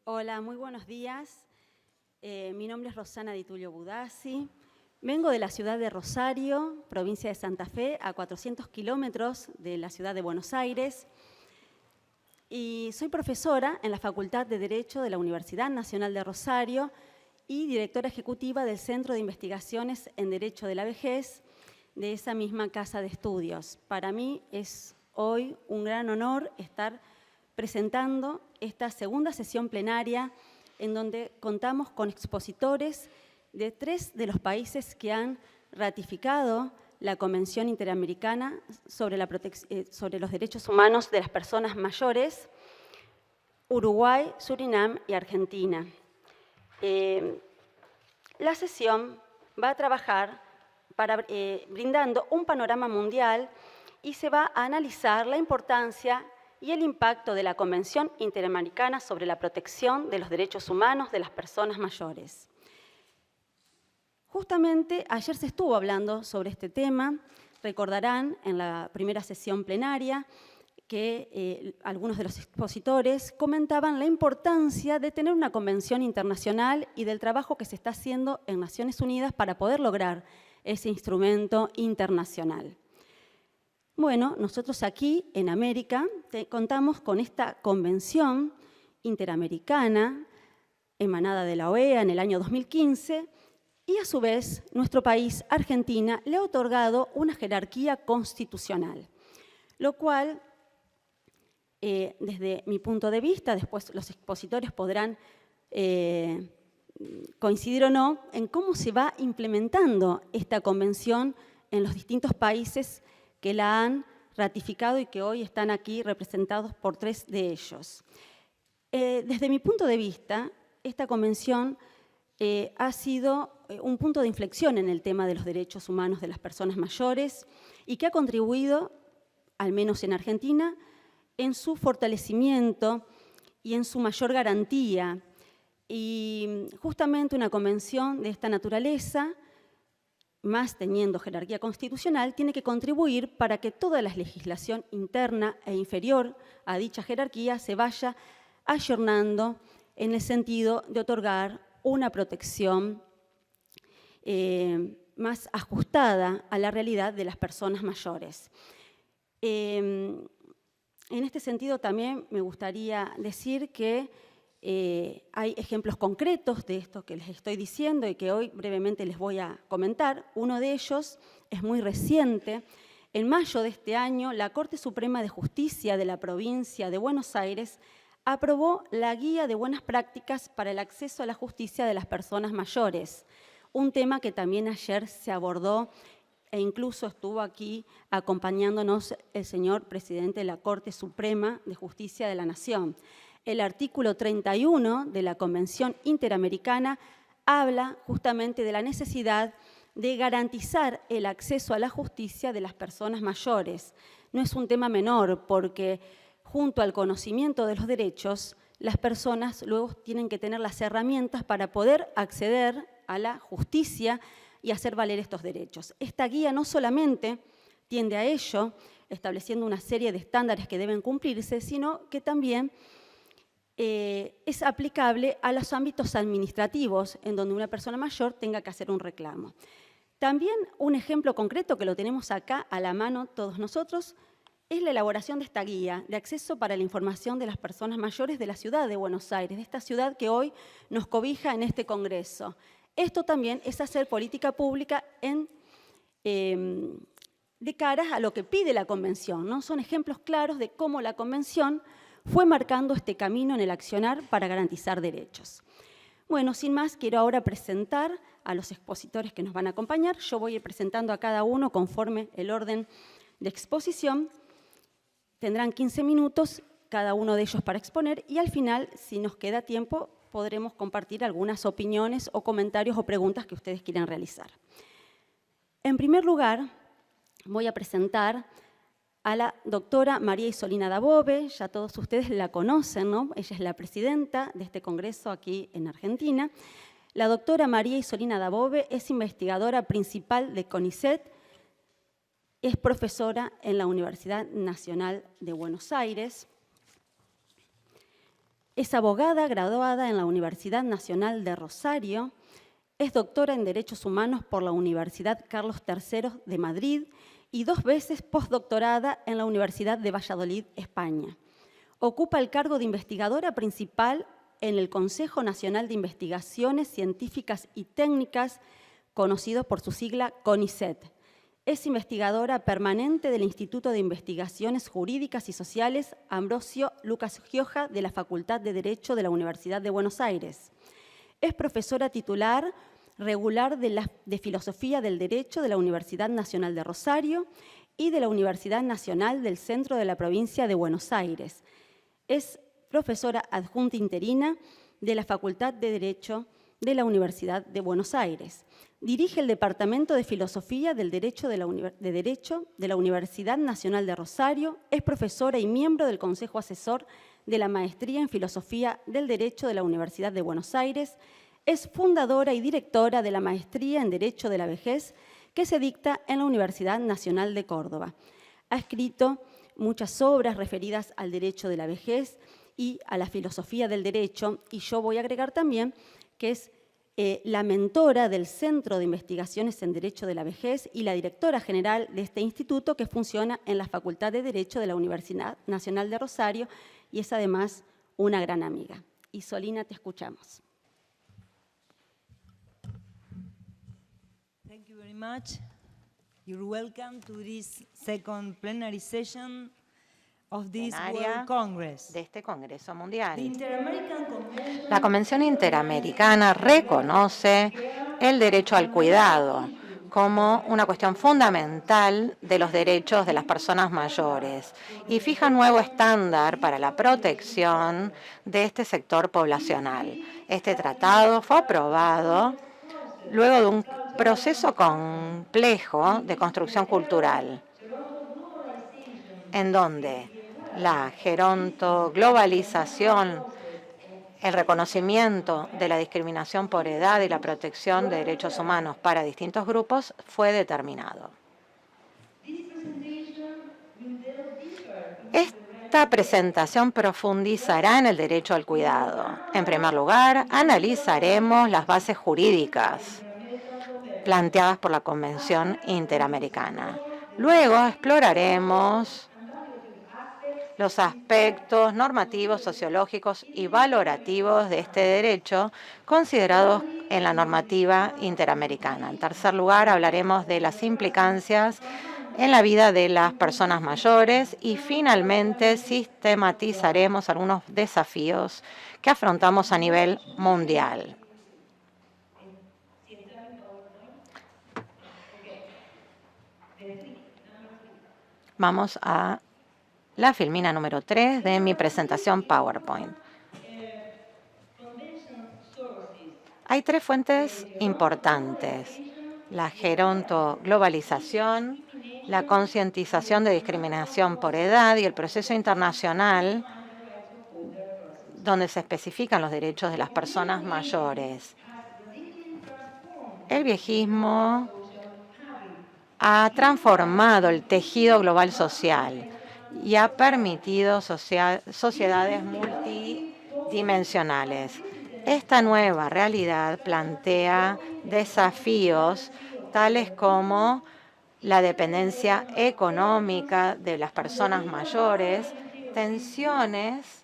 Hola, muy buenos días. Mi nombre es Rosana Di Tullio Budassi. Vengo de la ciudad de Rosario, provincia de Santa Fe, a 400 kilómetros de la ciudad de Buenos Aires. Y soy profesora en la Facultad de Derecho de la Universidad Nacional de Rosario y directora ejecutiva del Centro de Investigaciones en Derecho de la Vejez de esa misma casa de estudios. Para mí es hoy un gran honor estar presentando esta segunda sesión plenaria en donde contamos con expositores de 3 de los países que han ratificado la Convención Interamericana sobre los Derechos Humanos de las Personas Mayores: Uruguay, Surinam y Argentina. La sesión va a trabajar brindando un panorama mundial y se va a analizar la importancia y el impacto de la Convención Interamericana sobre la protección de los derechos humanos de las personas mayores. Justamente ayer se estuvo hablando sobre este tema. Recordarán en la primera sesión plenaria que algunos de los expositores comentaban la importancia de tener una convención internacional y del trabajo que se está haciendo en Naciones Unidas para poder lograr ese instrumento internacional. Bueno, nosotros aquí en América contamos con esta convención interamericana emanada de la OEA en el año 2015 y a su vez nuestro país, Argentina, le ha otorgado una jerarquía constitucional, lo cual, desde mi punto de vista, después los expositores podrán coincidir o no en cómo se va implementando esta convención en los distintos países que la han ratificado y que hoy están aquí representados por 3 de ellos. Desde mi punto de vista, esta convención ha sido un punto de inflexión en el tema de los derechos humanos de las personas mayores y que ha contribuido, al menos en Argentina, en su fortalecimiento y en su mayor garantía. Y justamente una convención de esta naturaleza, más teniendo jerarquía constitucional, tiene que contribuir para que toda la legislación interna e inferior a dicha jerarquía se vaya ayornando en el sentido de otorgar una protección más ajustada a la realidad de las personas mayores. En este sentido también me gustaría decir que hay ejemplos concretos de esto que les estoy diciendo y que hoy brevemente les voy a comentar. Uno de ellos es muy reciente. En mayo de este año, la Corte Suprema de Justicia de la provincia de Buenos Aires aprobó la Guía de Buenas Prácticas para el Acceso a la Justicia de las Personas Mayores, un tema que también ayer se abordó e incluso estuvo aquí acompañándonos el señor presidente de la Corte Suprema de Justicia de la Nación. El artículo 31 de la Convención Interamericana habla justamente de la necesidad de garantizar el acceso a la justicia de las personas mayores. No es un tema menor porque junto al conocimiento de los derechos, las personas luego tienen que tener las herramientas para poder acceder a la justicia y hacer valer estos derechos. Esta guía no solamente tiende a ello, estableciendo una serie de estándares que deben cumplirse, sino que también es aplicable a los ámbitos administrativos en donde una persona mayor tenga que hacer un reclamo. También un ejemplo concreto que lo tenemos acá a la mano todos nosotros es la elaboración de esta guía de acceso para la información de las personas mayores de la ciudad de Buenos Aires, de esta ciudad que hoy nos cobija en este congreso. Esto también es hacer política pública de cara a lo que pide la Convención, ¿no? Son ejemplos claros de cómo la Convención fue marcando este camino en el accionar para garantizar derechos. Bueno, sin más, quiero ahora presentar a los expositores que nos van a acompañar. Yo voy a ir presentando a cada uno conforme el orden de exposición. Tendrán 15 minutos cada uno de ellos para exponer y al final, si nos queda tiempo, podremos compartir algunas opiniones o comentarios o preguntas que ustedes quieran realizar. En primer lugar, voy a presentar a la doctora María Isolina Dabove. Ya todos ustedes la conocen, ¿no? Ella es la presidenta de este congreso aquí en Argentina. La doctora María Isolina Dabove es investigadora principal de CONICET, es profesora en la Universidad Nacional de Buenos Aires. Es abogada graduada en la Universidad Nacional de Rosario, es doctora en Derechos Humanos por la Universidad Carlos III de Madrid y 2 veces postdoctorada en la Universidad de Valladolid, España. Ocupa el cargo de investigadora principal en el Consejo Nacional de Investigaciones Científicas y Técnicas, conocido por su sigla CONICET. Es investigadora permanente del Instituto de Investigaciones Jurídicas y Sociales Ambrosio Lucas Gioja de la Facultad de Derecho de la Universidad de Buenos Aires. Es profesora titular regular de Filosofía del Derecho de la Universidad Nacional de Rosario y de la Universidad Nacional del Centro de la Provincia de Buenos Aires. Es profesora adjunta interina de la Facultad de Derecho de la Universidad de Buenos Aires. Dirige el Departamento de Filosofía del Derecho de la Universidad Nacional de Rosario, es profesora y miembro del Consejo Asesor de la Maestría en Filosofía del Derecho de la Universidad de Buenos Aires, es fundadora y directora de la Maestría en Derecho de la Vejez que se dicta en la Universidad Nacional de Córdoba. Ha escrito muchas obras referidas al derecho de la vejez y a la filosofía del derecho, y yo voy a agregar también que es la mentora del Centro de Investigaciones en Derecho de la Vejez y la directora general de este instituto que funciona en la Facultad de Derecho de la Universidad Nacional de Rosario y es además una gran amiga. Isolina, te escuchamos. Thank you very much. You're welcome to this second plenary session of this World Congress. De este Congreso Mundial. The Inter-American Convention La Convención Interamericana reconoce el derecho al cuidado como una cuestión fundamental de los derechos de las personas mayores y fija un nuevo estándar para la protección de este sector poblacional. Este tratado fue aprobado luego de un proceso complejo de construcción cultural, en donde la gerontoglobalización, el reconocimiento de la discriminación por edad y la protección de derechos humanos para distintos grupos fue determinado. Esta presentación profundizará en el derecho al cuidado. En primer lugar, analizaremos las bases jurídicas planteadas por la Convención Interamericana. Luego exploraremos los aspectos normativos, sociológicos y valorativos de este derecho considerados en la normativa interamericana. En tercer lugar, hablaremos de las implicancias en la vida de las personas mayores y finalmente sistematizaremos algunos desafíos que afrontamos a nivel mundial. Vamos a la filmina número 3 de mi presentación PowerPoint. Hay 3 fuentes importantes: la gerontoglobalización, la concientización de discriminación por edad y el proceso internacional donde se especifican los derechos de las personas mayores. El viejismo ha transformado el tejido global social y ha permitido sociedades multidimensionales. Esta nueva realidad plantea desafíos tales como la dependencia económica de las personas mayores, tensiones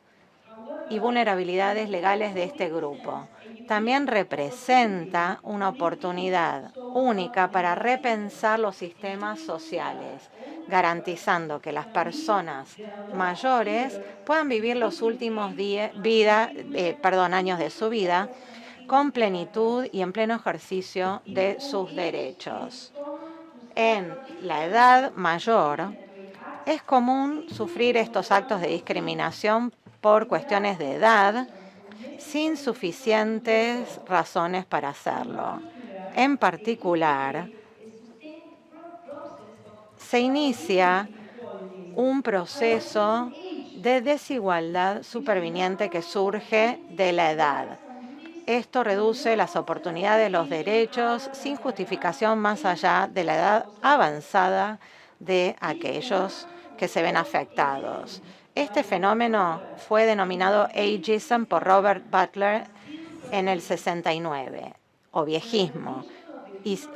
y vulnerabilidades legales de este grupo. También representa una oportunidad única para repensar los sistemas sociales, garantizando que las personas mayores puedan vivir los últimos años de su vida con plenitud y en pleno ejercicio de sus derechos. En la edad mayor es común sufrir estos actos de discriminación por cuestiones de edad sin suficientes razones para hacerlo. En particular, se inicia un proceso de desigualdad superviniente que surge de la edad. Esto reduce las oportunidades, los derechos, sin justificación más allá de la edad avanzada de aquellos que se ven afectados. Este fenómeno fue denominado ageism por Robert Butler en el 69, o viejismo,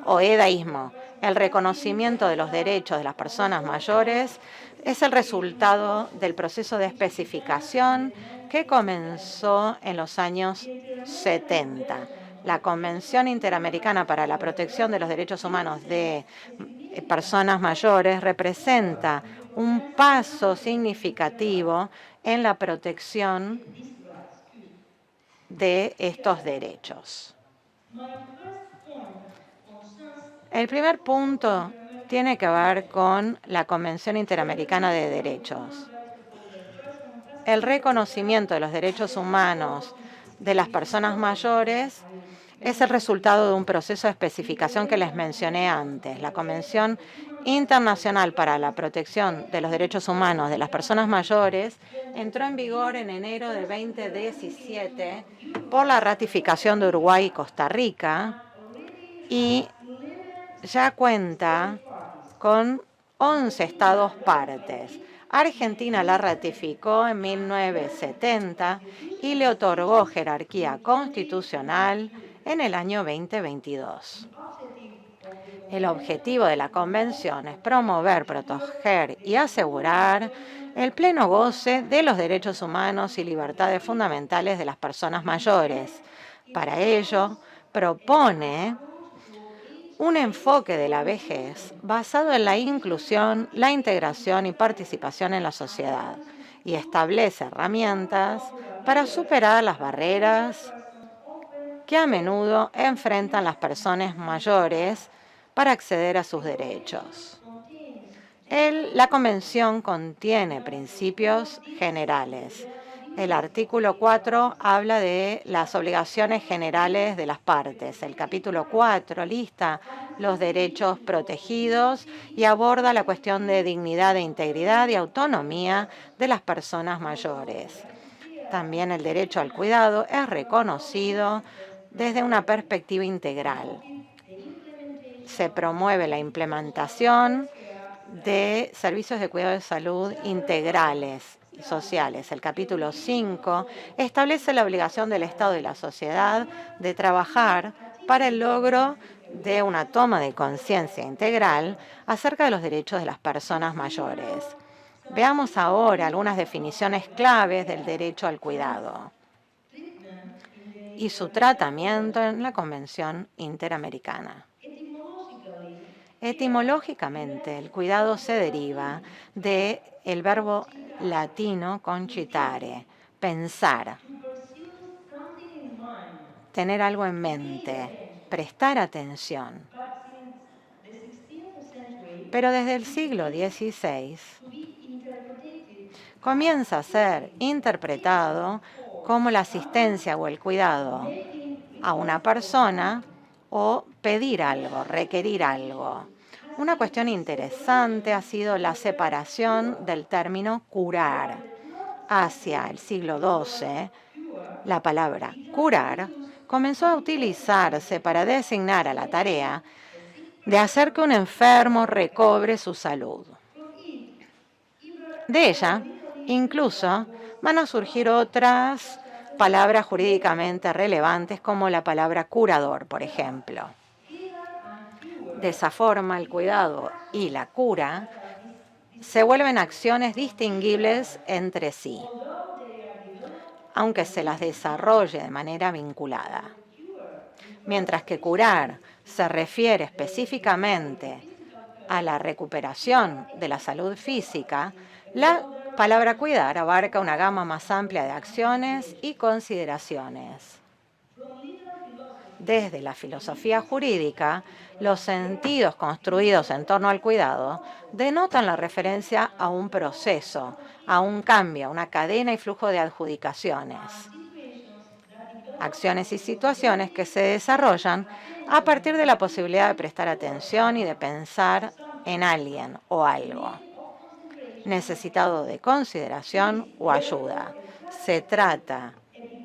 o edaísmo. El reconocimiento de los derechos de las personas mayores es el resultado del proceso de especificación que comenzó en los años 70. La Convención Interamericana para la Protección de los Derechos Humanos de Personas Mayores representa un paso significativo en la protección de estos derechos. El primer punto tiene que ver con la Convención Interamericana de Derechos. El reconocimiento de los derechos humanos de las personas mayores es el resultado de un proceso de especificación que les mencioné antes. La Convención Internacional para la Protección de los Derechos Humanos de las Personas Mayores entró en vigor en enero del 2017 por la ratificación de Uruguay y Costa Rica y ya cuenta con 11 estados partes. Argentina la ratificó en 1970 y le otorgó jerarquía constitucional en el año 2022. El objetivo de la Convención es promover, proteger y asegurar el pleno goce de los derechos humanos y libertades fundamentales de las personas mayores. Para ello, propone un enfoque de la vejez basado en la inclusión, la integración y participación en la sociedad y establece herramientas para superar las barreras que a menudo enfrentan las personas mayores para acceder a sus derechos. La Convención contiene principios generales. El artículo 4 habla de las obligaciones generales de las partes. El capítulo 4 lista los derechos protegidos y aborda la cuestión de dignidad, de integridad y autonomía de las personas mayores. También el derecho al cuidado es reconocido desde una perspectiva integral. Se promueve la implementación de servicios de cuidado de salud integrales y sociales. El capítulo 5 establece la obligación del Estado y la sociedad de trabajar para el logro de una toma de conciencia integral acerca de los derechos de las personas mayores. Veamos ahora algunas definiciones claves del derecho al cuidado y su tratamiento en la Convención Interamericana. Etimológicamente, el cuidado se deriva del verbo latino concitare, pensar, tener algo en mente, prestar atención. Pero desde el siglo XVI comienza a ser interpretado como la asistencia o el cuidado a una persona o pedir algo, requerir algo. Una cuestión interesante ha sido la separación del término curar. Hacia el siglo XII, la palabra curar comenzó a utilizarse para designar a la tarea de hacer que un enfermo recobre su salud. De ella, incluso, van a surgir otras palabras jurídicamente relevantes como la palabra curador, por ejemplo. De esa forma, el cuidado y la cura se vuelven acciones distinguibles entre sí, aunque se las desarrolle de manera vinculada. Mientras que curar se refiere específicamente a la recuperación de la salud física, la palabra cuidar abarca una gama más amplia de acciones y consideraciones. Desde la filosofía jurídica, los sentidos construidos en torno al cuidado denotan la referencia a un proceso, a un cambio, a una cadena y flujo de adjudicaciones. Acciones y situaciones que se desarrollan a partir de la posibilidad de prestar atención y de pensar en alguien o algo necesitado de consideración o ayuda. Se trata,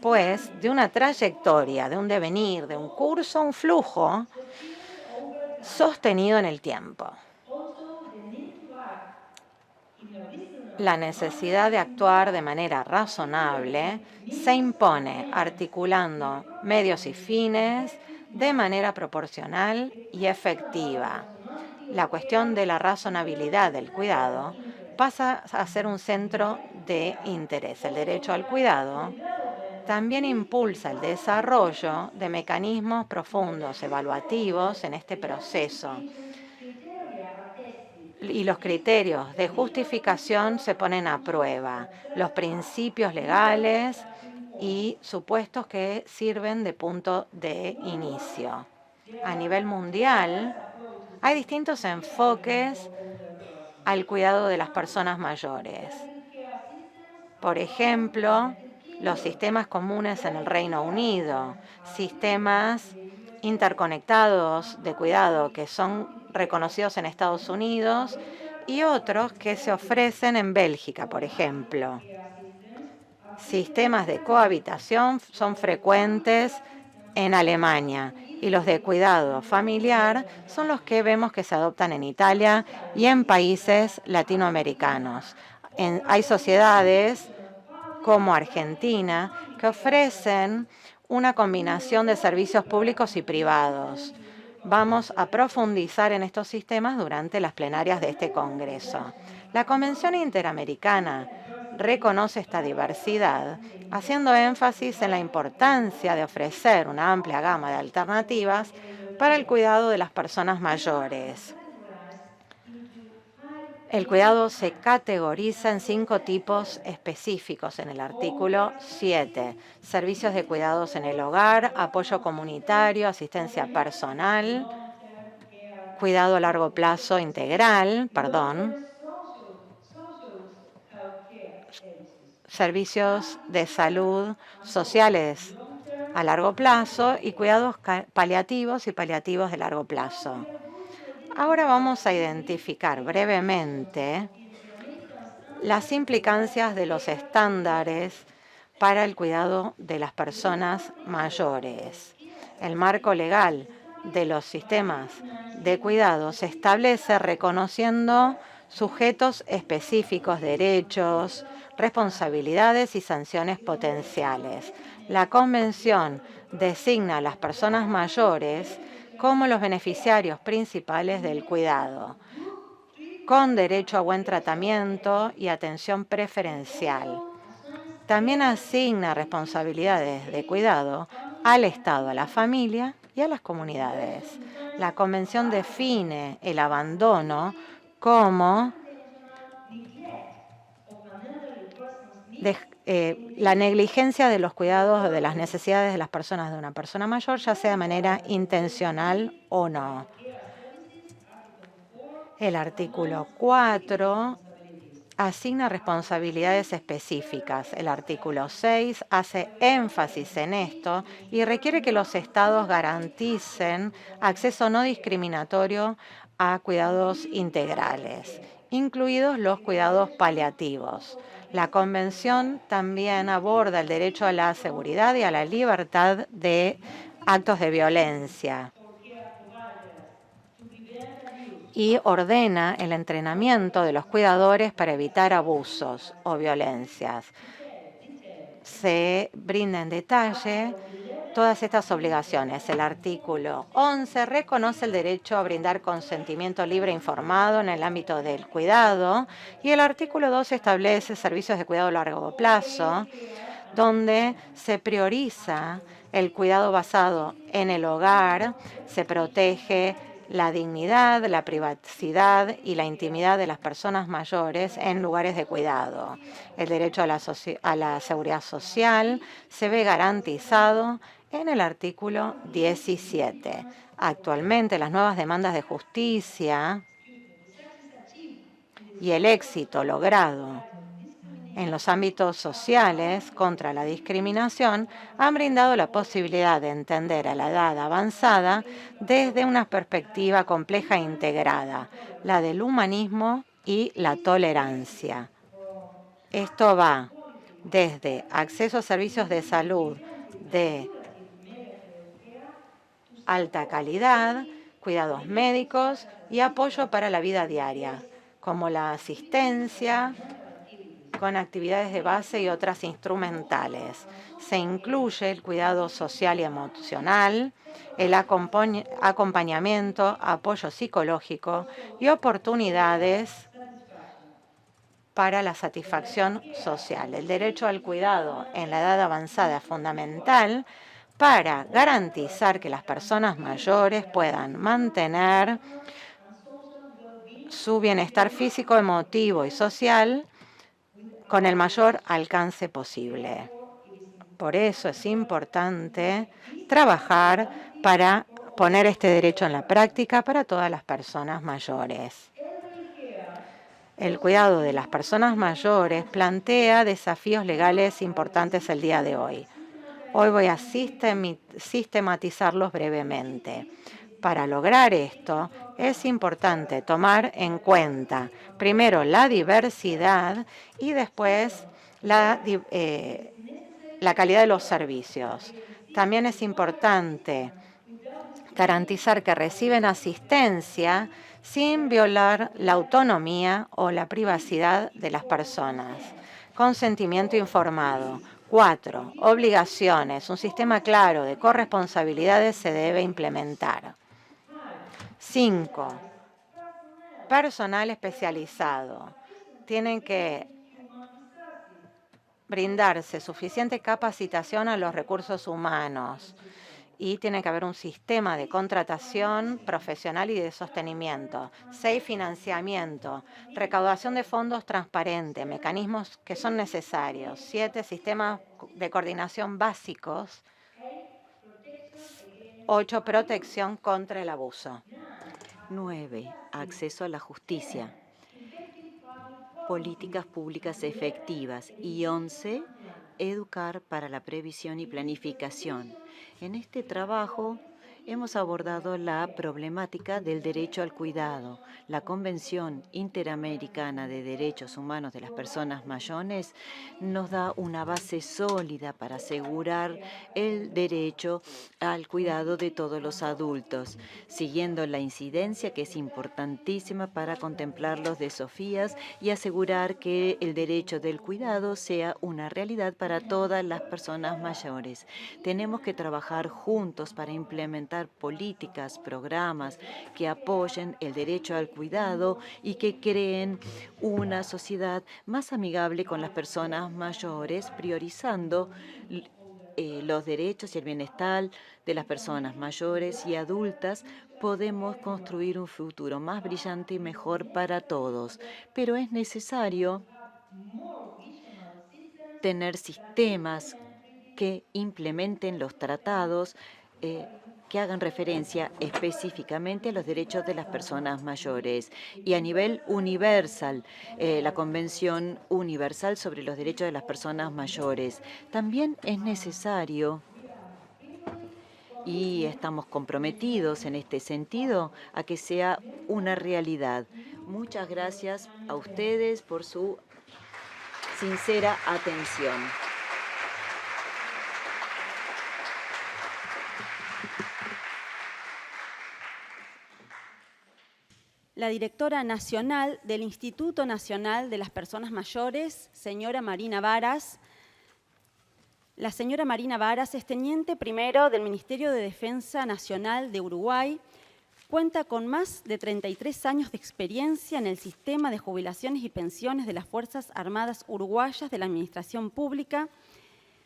pues, de una trayectoria, de un devenir, de un curso, un flujo sostenido en el tiempo. La necesidad de actuar de manera razonable se impone articulando medios y fines de manera proporcional y efectiva. La cuestión de la razonabilidad del cuidado pasa a ser un centro de interés. El derecho al cuidado también impulsa el desarrollo de mecanismos profundos evaluativos en este proceso. Y los criterios de justificación se ponen a prueba, los principios legales y supuestos que sirven de punto de inicio. A nivel mundial, hay distintos enfoques al cuidado de las personas mayores. Por ejemplo, los sistemas comunes en el Reino Unido, sistemas interconectados de cuidado que son reconocidos en Estados Unidos y otros que se ofrecen en Bélgica, por ejemplo. Sistemas de cohabitación son frecuentes en Alemania y los de cuidado familiar son los que vemos que se adoptan en Italia y en países latinoamericanos. Hay sociedades como Argentina que ofrecen una combinación de servicios públicos y privados. Vamos a profundizar en estos sistemas durante las plenarias de este Congreso. La Convención Interamericana reconoce esta diversidad, haciendo énfasis en la importancia de ofrecer una amplia gama de alternativas para el cuidado de las personas mayores. El cuidado se categoriza en 5 tipos específicos en el artículo 7. Servicios de cuidados en el hogar, apoyo comunitario, asistencia personal, cuidado a largo plazo integral, servicios de salud sociales a largo plazo y cuidados paliativos y paliativos de largo plazo. Ahora vamos a identificar brevemente las implicancias de los estándares para el cuidado de las personas mayores. El marco legal de los sistemas de cuidado se establece reconociendo sujetos específicos, derechos, responsabilidades y sanciones potenciales. La Convención designa a las personas mayores como los beneficiarios principales del cuidado, con derecho a buen tratamiento y atención preferencial. También asigna responsabilidades de cuidado al Estado, a la familia y a las comunidades. La Convención define el abandono como la negligencia de los cuidados o de las necesidades de las personas de una persona mayor, ya sea de manera intencional o no. El artículo 4 asigna responsabilidades específicas. El artículo 6 hace énfasis en esto y requiere que los estados garanticen acceso no discriminatorio a cuidados integrales, incluidos los cuidados paliativos. La Convención también aborda el derecho a la seguridad y a la libertad de actos de violencia y ordena el entrenamiento de los cuidadores para evitar abusos o violencias. Se brinda en detalle todas estas obligaciones. El artículo 11 reconoce el derecho a brindar consentimiento libre e informado en el ámbito del cuidado y el artículo 12 establece servicios de cuidado a largo plazo, donde se prioriza el cuidado basado en el hogar, se protege la dignidad, la privacidad y la intimidad de las personas mayores en lugares de cuidado. El derecho a la seguridad social se ve garantizado en el artículo 17. Actualmente, las nuevas demandas de justicia y el éxito logrado en los ámbitos sociales contra la discriminación han brindado la posibilidad de entender a la edad avanzada desde una perspectiva compleja e integrada, la del humanismo y la tolerancia. Esto va desde acceso a servicios de salud de alta calidad, cuidados médicos y apoyo para la vida diaria, como la asistencia, con actividades de base y otras instrumentales. Se incluye el cuidado social y emocional, el acompañamiento, apoyo psicológico y oportunidades para la satisfacción social. El derecho al cuidado en la edad avanzada es fundamental para garantizar que las personas mayores puedan mantener su bienestar físico, emotivo y social con el mayor alcance posible. Por eso es importante trabajar para poner este derecho en la práctica para todas las personas mayores. El cuidado de las personas mayores plantea desafíos legales importantes el día de hoy. Hoy voy a sistematizarlos brevemente. Para lograr esto, es importante tomar en cuenta primero la diversidad y después la calidad de los servicios. También es importante garantizar que reciben asistencia sin violar la autonomía o la privacidad de las personas. Consentimiento informado. 4. Obligaciones. Un sistema claro de corresponsabilidades se debe implementar. 5. Personal especializado. Tienen que brindarse suficiente capacitación a los recursos humanos y tiene que haber un sistema de contratación profesional y de sostenimiento. 6. Financiamiento, recaudación de fondos transparente, mecanismos que son necesarios. 7. Sistemas de coordinación básicos. 8. Protección contra el abuso. 9. Acceso a la justicia. Políticas públicas efectivas. Y 11. Educar para la previsión y planificación. En este trabajo hemos abordado la problemática del derecho al cuidado. La Convención Interamericana de Derechos Humanos de las Personas Mayores nos da una base sólida para asegurar el derecho al cuidado de todos los adultos, siguiendo la incidencia que es importantísima para contemplar los desafíos y asegurar que el derecho del cuidado sea una realidad para todas las personas mayores. Tenemos que trabajar juntos para implementar políticas, programas que apoyen el derecho al cuidado y que creen una sociedad más amigable con las personas mayores, priorizando los derechos y el bienestar de las personas mayores y adultas. Podemos construir un futuro más brillante y mejor para todos, pero es necesario tener sistemas que implementen los tratados que hagan referencia específicamente a los derechos de las personas mayores y a nivel universal, la Convención Universal sobre los Derechos de las Personas Mayores. También es necesario, y estamos comprometidos en este sentido, a que sea una realidad. Muchas gracias a ustedes por su sincera atención. La directora nacional del Instituto Nacional de las Personas Mayores, señora Marina Varas. La señora Marina Varas es teniente primero del Ministerio de Defensa Nacional de Uruguay. Cuenta con más de 33 años de experiencia en el sistema de jubilaciones y pensiones de las Fuerzas Armadas Uruguayas de la Administración Pública.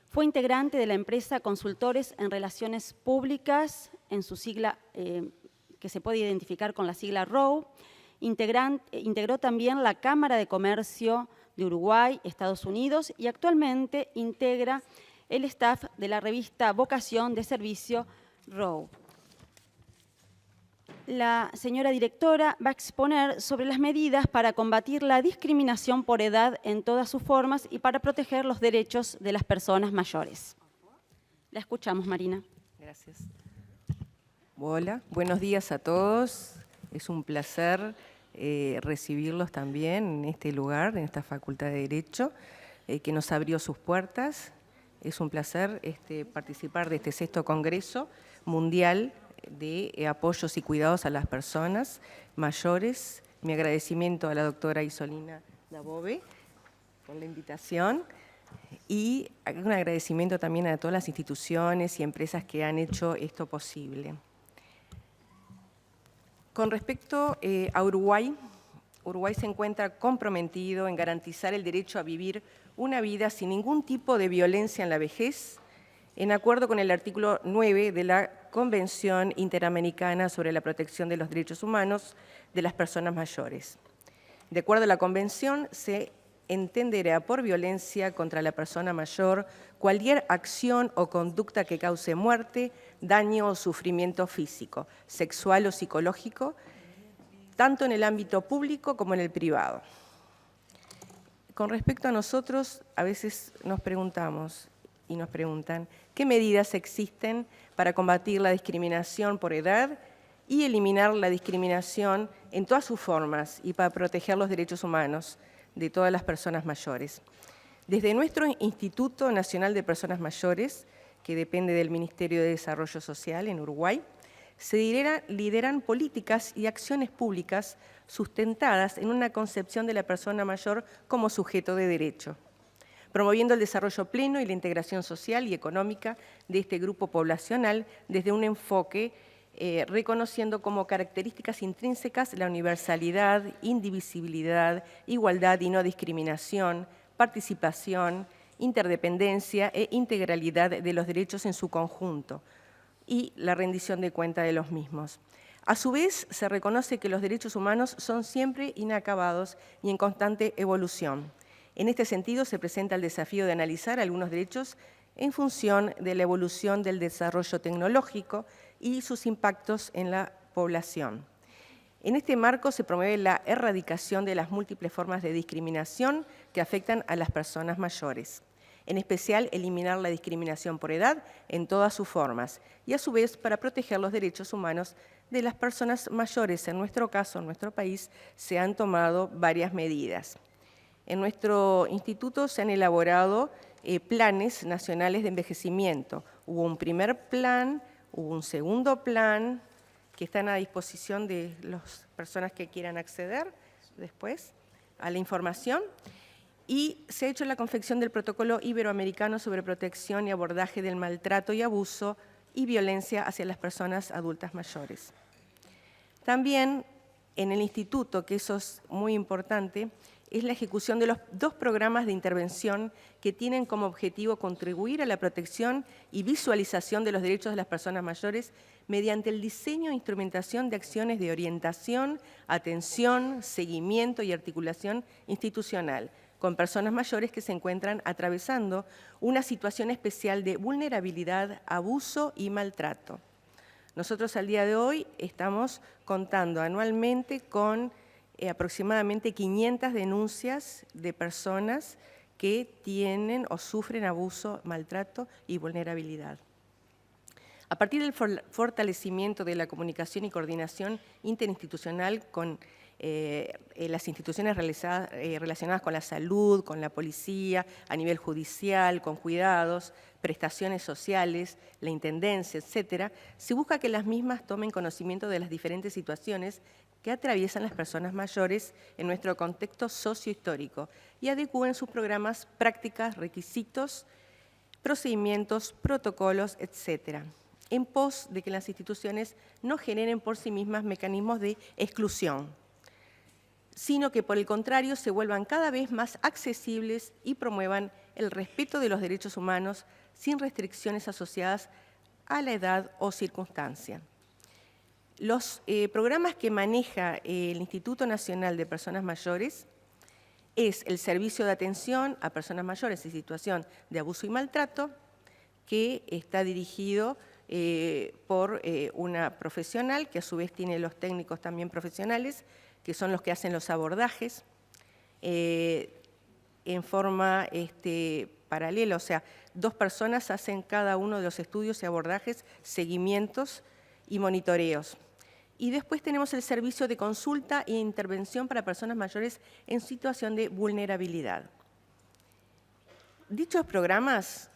Fue integrante de la empresa Consultores en Relaciones Públicas, en su sigla que se puede identificar con la sigla ROW. Integró también la Cámara de Comercio de Uruguay, Estados Unidos, y actualmente integra el staff de la revista Vocación de Servicio ROW. La señora directora va a exponer sobre las medidas para combatir la discriminación por edad en todas sus formas y para proteger los derechos de las personas mayores. La escuchamos, Marina. Gracias. Hola, buenos días a todos. Es un placer recibirlos también en este lugar, en esta Facultad de Derecho, que nos abrió sus puertas. Es un placer participar de este 6º Congreso Mundial de Apoyos y Cuidados a las Personas Mayores mi agradecimiento a la doctora Isolina Dabove por la invitación y un agradecimiento también a todas las instituciones y empresas que han hecho esto posible. Con respecto a Uruguay, Uruguay se encuentra comprometido en garantizar el derecho a vivir una vida sin ningún tipo de violencia en la vejez, en acuerdo con el artículo 9 de la Convención Interamericana sobre la Protección de los Derechos Humanos de las Personas Mayores. De acuerdo a la Convención, se entenderá por violencia contra la persona mayor cualquier acción o conducta que cause muerte, daño o sufrimiento físico, sexual o psicológico, tanto en el ámbito público como en el privado. Con respecto a nosotros, a veces nos preguntamos y nos preguntan qué medidas existen para combatir la discriminación por edad y eliminar la discriminación en todas sus formas y para proteger los derechos humanos de todas las personas mayores. Desde nuestro Instituto Nacional de Personas Mayores, que depende del Ministerio de Desarrollo Social en Uruguay, se lideran políticas y acciones públicas sustentadas en una concepción de la persona mayor como sujeto de derecho, promoviendo el desarrollo pleno y la integración social y económica de este grupo poblacional desde un enfoque reconociendo como características intrínsecas la universalidad, indivisibilidad, igualdad y no discriminación, participación, interdependencia e integralidad de los derechos en su conjunto y la rendición de cuenta de los mismos. A su vez, se reconoce que los derechos humanos son siempre inacabados y en constante evolución. En este sentido, se presenta el desafío de analizar algunos derechos en función de la evolución del desarrollo tecnológico y sus impactos en la población. En este marco se promueve la erradicación de las múltiples formas de discriminación que afectan a las personas mayores, en especial eliminar la discriminación por edad en todas sus formas y a su vez para proteger los derechos humanos de las personas mayores. En nuestro caso, en nuestro país, se han tomado varias medidas. En nuestro instituto se han elaborado planes nacionales de envejecimiento. Hubo un primer plan, hubo un segundo plan, que están a disposición de las personas que quieran acceder después a la información. Y se ha hecho la confección del Protocolo Iberoamericano sobre protección y abordaje del maltrato y abuso y violencia hacia las personas adultas mayores. También en el instituto, que eso es muy importante, es la ejecución de los 2 programas de intervención que tienen como objetivo contribuir a la protección y visualización de los derechos de las personas mayores mediante el diseño e instrumentación de acciones de orientación, atención, seguimiento y articulación institucional con personas mayores que se encuentran atravesando una situación especial de vulnerabilidad, abuso y maltrato. Nosotros al día de hoy estamos contando anualmente con aproximadamente 500 denuncias de personas que tienen o sufren abuso, maltrato y vulnerabilidad. A partir del fortalecimiento de la comunicación y coordinación interinstitucional con las instituciones relacionadas con la salud, con la policía, a nivel judicial, con cuidados, prestaciones sociales, la intendencia, etcétera, se busca que las mismas tomen conocimiento de las diferentes situaciones que atraviesan las personas mayores en nuestro contexto sociohistórico y adecúen sus programas, prácticas, requisitos, procedimientos, protocolos, etcétera, en pos de que las instituciones no generen por sí mismas mecanismos de exclusión, sino que por el contrario se vuelvan cada vez más accesibles y promuevan el respeto de los derechos humanos sin restricciones asociadas a la edad o circunstancia. Los programas que maneja el Instituto Nacional de Personas Mayores es el Servicio de Atención a Personas Mayores en situación de abuso y maltrato, que está dirigido por una profesional, que a su vez tiene los técnicos también profesionales, que son los que hacen los abordajes en forma paralela, o sea, 2 personas hacen cada uno de los estudios y abordajes, seguimientos y monitoreos. Y después tenemos el servicio de consulta e intervención para personas mayores en situación de vulnerabilidad. Dichos programas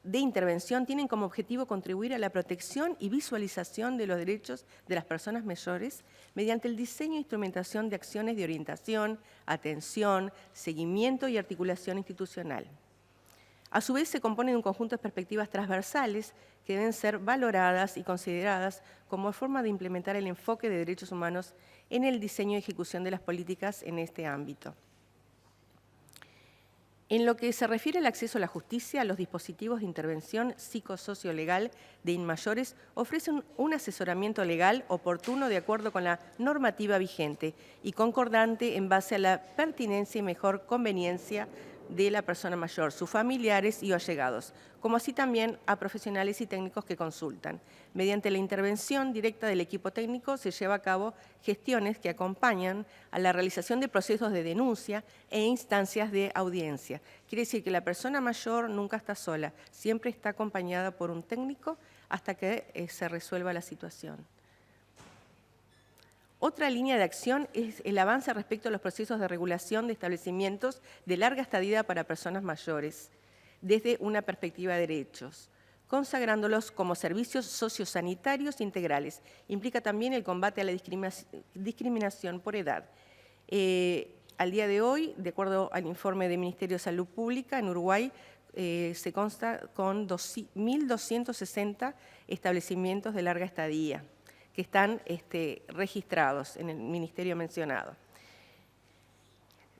de intervención tienen como objetivo contribuir a la protección y visualización de los derechos de las personas mayores mediante el diseño e instrumentación de acciones de orientación, atención, seguimiento y articulación institucional. A su vez, se compone de un conjunto de perspectivas transversales que deben ser valoradas y consideradas como forma de implementar el enfoque de derechos humanos en el diseño y ejecución de las políticas en este ámbito. En lo que se refiere al acceso a la justicia, los dispositivos de intervención psicosociolegal de INMAYORES ofrecen un asesoramiento legal oportuno de acuerdo con la normativa vigente y concordante en base a la pertinencia y mejor conveniencia de la persona mayor, sus familiares y allegados, como así también a profesionales y técnicos que consultan. Mediante la intervención directa del equipo técnico se lleva a cabo gestiones que acompañan a la realización de procesos de denuncia e instancias de audiencia. Quiere decir que la persona mayor nunca está sola, siempre está acompañada por un técnico hasta que se resuelva la situación. Otra línea de acción es el avance respecto a los procesos de regulación de establecimientos de larga estadía para personas mayores, desde una perspectiva de derechos, consagrándolos como servicios sociosanitarios integrales. Implica también el combate a la discriminación por edad. Al día de hoy, de acuerdo al informe del Ministerio de Salud Pública, en Uruguay se consta con 1.260 establecimientos de larga estadía que están registrados en el ministerio mencionado.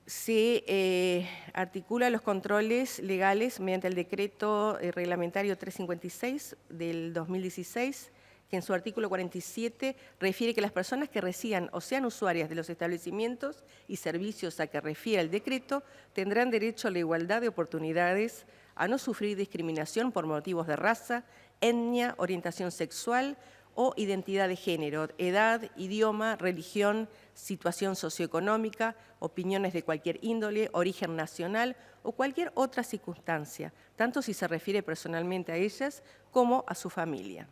Se articula los controles legales mediante el decreto reglamentario 356 del 2016, que en su artículo 47 refiere que las personas que residan o sean usuarias de los establecimientos y servicios a que refiere el decreto tendrán derecho a la igualdad de oportunidades, a no sufrir discriminación por motivos de raza, etnia, orientación sexual o identidad de género, edad, idioma, religión, situación socioeconómica, opiniones de cualquier índole, origen nacional o cualquier otra circunstancia, tanto si se refiere personalmente a ellas como a su familia.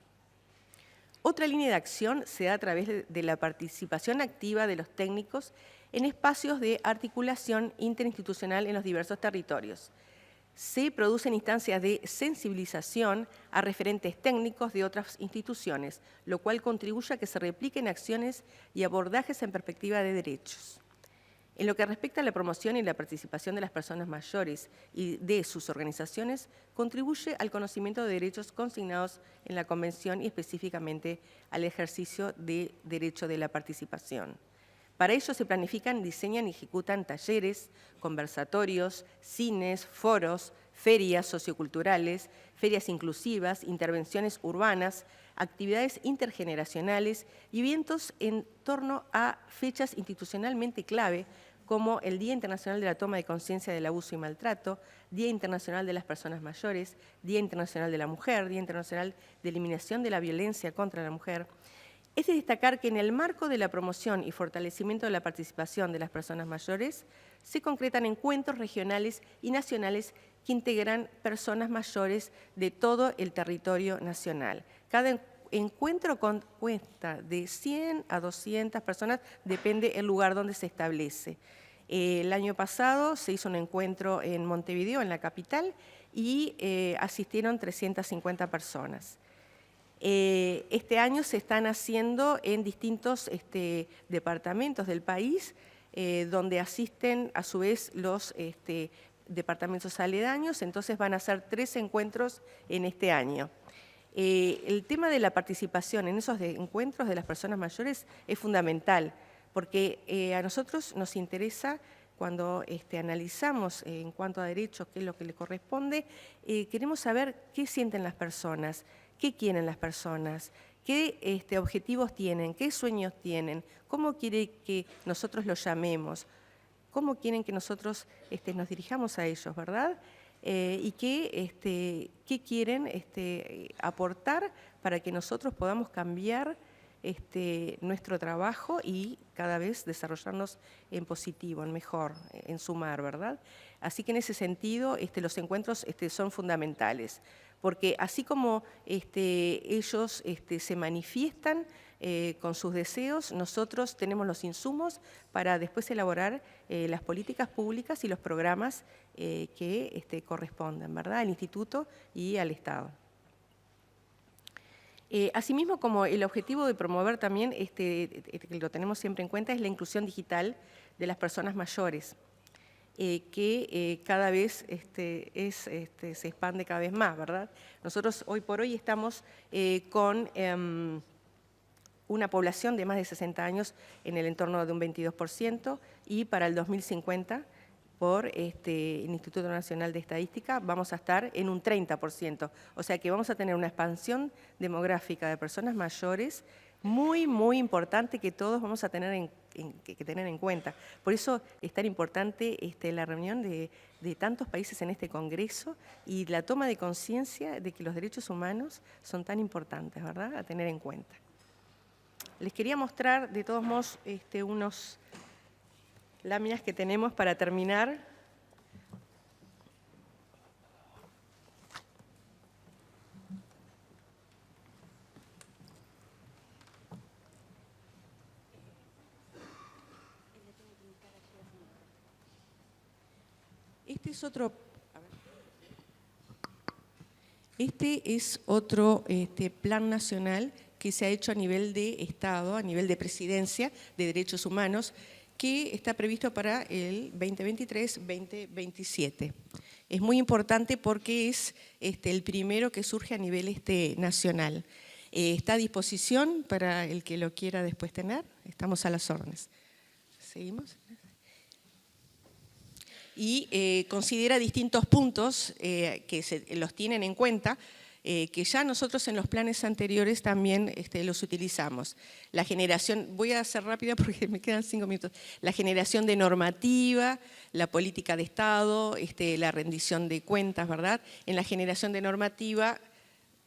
Otra línea de acción se da a través de la participación activa de los técnicos en espacios de articulación interinstitucional en los diversos territorios. Se producen instancias de sensibilización a referentes técnicos de otras instituciones, lo cual contribuye a que se repliquen acciones y abordajes en perspectiva de derechos. En lo que respecta a la promoción y la participación de las personas mayores y de sus organizaciones, contribuye al conocimiento de derechos consignados en la Convención y específicamente al ejercicio de derecho de la participación. Para ello se planifican, diseñan y ejecutan talleres, conversatorios, cines, foros, ferias socioculturales, ferias inclusivas, intervenciones urbanas, actividades intergeneracionales y eventos en torno a fechas institucionalmente clave como el Día Internacional de la Toma de Conciencia del Abuso y Maltrato, Día Internacional de las Personas Mayores, Día Internacional de la Mujer, Día Internacional de Eliminación de la Violencia contra la Mujer. Es de destacar que en el marco de la promoción y fortalecimiento de la participación de las personas mayores, se concretan encuentros regionales y nacionales que integran personas mayores de todo el territorio nacional. Cada encuentro cuenta de 100 a 200 personas, depende del lugar donde se establece. El año pasado se hizo un encuentro en Montevideo, en la capital, y asistieron 350 personas. Este año se están haciendo en distintos departamentos del país, donde asisten a su vez los departamentos aledaños, entonces van a ser 3 encuentros en este año. El tema de la participación en esos encuentros de las personas mayores es fundamental, porque a nosotros nos interesa, cuando analizamos en cuanto a derechos qué es lo que le corresponde, queremos saber qué sienten las personas, qué quieren las personas, qué objetivos tienen, qué sueños tienen, cómo quiere que nosotros los llamemos, cómo quieren que nosotros nos dirijamos a ellos, ¿verdad? Y qué quieren aportar para que nosotros podamos cambiar nuestro trabajo y cada vez desarrollarnos en positivo, en mejor, en sumar, ¿verdad? Así que en ese sentido los encuentros son fundamentales, porque así como ellos se manifiestan con sus deseos, nosotros tenemos los insumos para después elaborar las políticas públicas y los programas que correspondan, ¿verdad?, al Instituto y al Estado. Asimismo, como el objetivo de promover también, que lo tenemos siempre en cuenta, es la inclusión digital de las personas mayores, que cada vez se expande cada vez más, ¿verdad? Nosotros hoy por hoy estamos con una población de más de 60 años en el entorno de un 22%, y para el 2050, por el Instituto Nacional de Estadística, vamos a estar en un 30%. O sea que vamos a tener una expansión demográfica de personas mayores muy, muy importante, que todos vamos a tener que tener en cuenta. Por eso es tan importante la reunión de tantos países en este Congreso y la toma de conciencia de que los derechos humanos son tan importantes, ¿verdad?, a tener en cuenta. Les quería mostrar, de todos modos, unos láminas que tenemos para terminar. Este es otro plan nacional que se ha hecho a nivel de Estado, a nivel de Presidencia de Derechos Humanos, que está previsto para el 2023-2027. Es muy importante porque es el primero que surge a nivel nacional. Está a disposición para el que lo quiera después tener, estamos a las órdenes. ¿Seguimos? Y considera distintos puntos que los tienen en cuenta, que ya nosotros en los planes anteriores también los utilizamos. La generación, voy a ser rápida porque me quedan 5 minutos, la generación de normativa, la política de Estado, la rendición de cuentas, ¿verdad? En la generación de normativa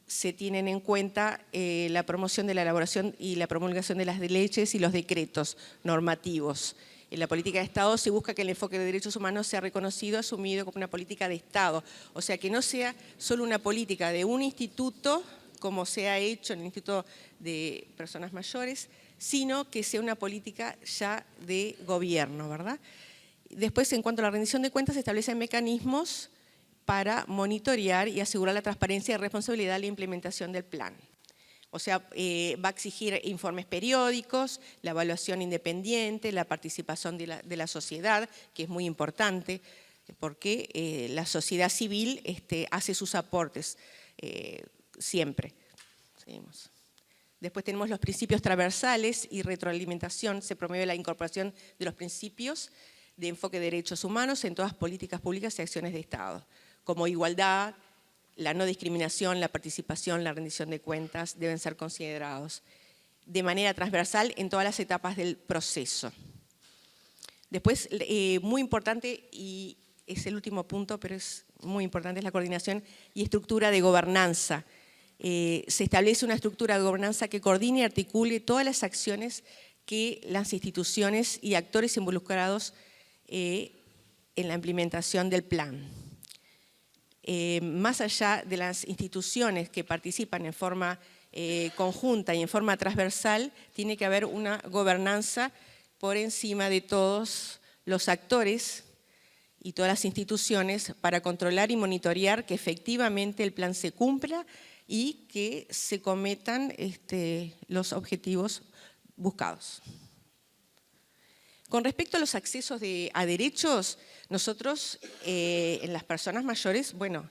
se tienen en cuenta la promoción de la elaboración y la promulgación de las leyes y los decretos normativos. En la política de Estado se busca que el enfoque de derechos humanos sea reconocido, asumido como una política de Estado. O sea, que no sea solo una política de un instituto, como se ha hecho en el Instituto de Personas Mayores, sino que sea una política ya de gobierno, ¿verdad? Después, en cuanto a la rendición de cuentas, se establecen mecanismos para monitorear y asegurar la transparencia y responsabilidad de la implementación del plan. O sea, va a exigir informes periódicos, la evaluación independiente, la participación de la sociedad, que es muy importante, porque la sociedad civil hace sus aportes siempre. Seguimos. Después tenemos los principios transversales y retroalimentación. Se promueve la incorporación de los principios de enfoque de derechos humanos en todas políticas públicas y acciones de Estado, como igualdad, la no discriminación, la participación, la rendición de cuentas deben ser considerados de manera transversal en todas las etapas del proceso. Después, muy importante, y es el último punto, pero es muy importante, es la coordinación y estructura de gobernanza. Se establece una estructura de gobernanza que coordine y articule todas las acciones que las instituciones y actores involucrados en la implementación del plan. Más allá de las instituciones que participan en forma conjunta y en forma transversal, tiene que haber una gobernanza por encima de todos los actores y todas las instituciones para controlar y monitorear que efectivamente el plan se cumpla y que se cometan los objetivos buscados. Con respecto a los accesos a derechos, nosotros en las personas mayores, bueno,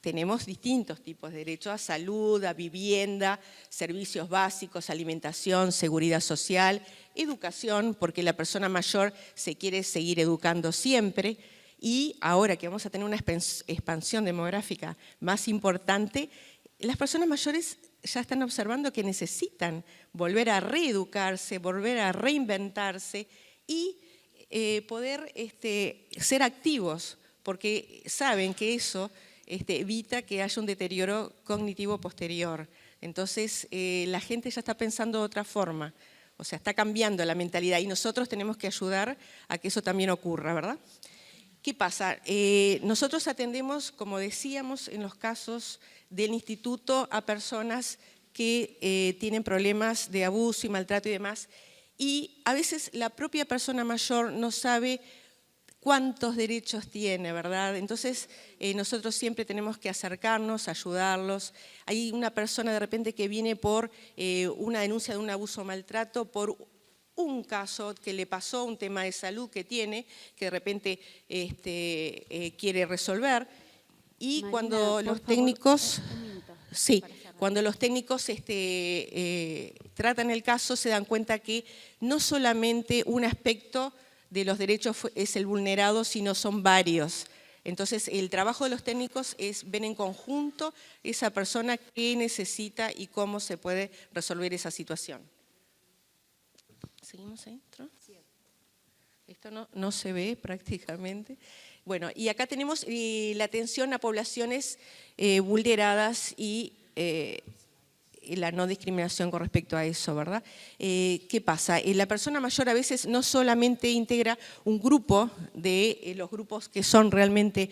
tenemos distintos tipos de derechos: a salud, a vivienda, servicios básicos, alimentación, seguridad social, educación, porque la persona mayor se quiere seguir educando siempre, y ahora que vamos a tener una expansión demográfica más importante, las personas mayores ya están observando que necesitan volver a reeducarse, volver a reinventarse, y poder ser activos, porque saben que eso evita que haya un deterioro cognitivo posterior. Entonces, la gente ya está pensando de otra forma, o sea, está cambiando la mentalidad, y nosotros tenemos que ayudar a que eso también ocurra, ¿verdad? ¿Qué pasa? Nosotros atendemos, como decíamos, en los casos del instituto a personas que tienen problemas de abuso y maltrato y demás. Y a veces la propia persona mayor no sabe cuántos derechos tiene, ¿verdad? Entonces, nosotros siempre tenemos que acercarnos, ayudarlos. Hay una persona de repente que viene por una denuncia de un abuso o maltrato, por un caso que le pasó, un tema de salud que tiene, que de repente quiere resolver. Y Marina, cuando los favor, técnicos... un minuto. Sí, cuando los técnicos tratan el caso se dan cuenta que no solamente un aspecto de los derechos es el vulnerado, sino son varios. Entonces, el trabajo de los técnicos es ver en conjunto esa persona qué necesita y cómo se puede resolver esa situación. ¿Seguimos ahí? Esto no se ve prácticamente. Bueno, y acá tenemos la atención a poblaciones vulneradas y la no discriminación con respecto a eso, ¿verdad? ¿Qué pasa? La persona mayor a veces no solamente integra un grupo de los grupos que son realmente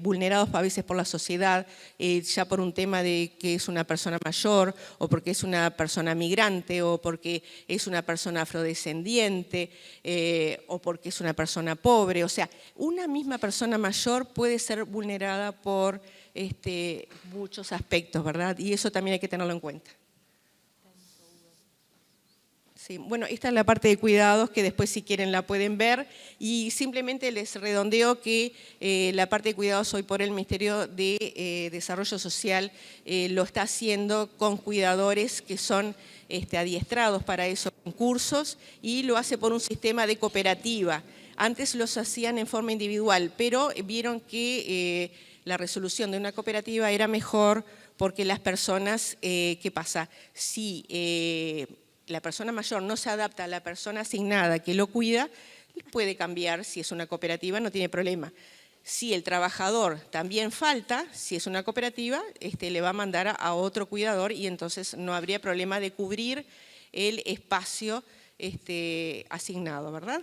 vulnerados a veces por la sociedad, ya por un tema de que es una persona mayor, o porque es una persona migrante, o porque es una persona afrodescendiente, o porque es una persona pobre. O sea, una misma persona mayor puede ser vulnerada por muchos aspectos, ¿verdad? Y eso también hay que tenerlo en cuenta. Sí, bueno, esta es la parte de cuidados que después si quieren la pueden ver y simplemente les redondeo que la parte de cuidados hoy por el Ministerio de Desarrollo Social lo está haciendo con cuidadores que son adiestrados para esos cursos y lo hace por un sistema de cooperativa. Antes los hacían en forma individual, pero vieron que la resolución de una cooperativa era mejor porque las personas, ¿qué pasa? Si la persona mayor no se adapta a la persona asignada que lo cuida, puede cambiar, si es una cooperativa no tiene problema. Si el trabajador también falta, si es una cooperativa, le va a mandar a otro cuidador y entonces no habría problema de cubrir el espacio asignado, ¿verdad?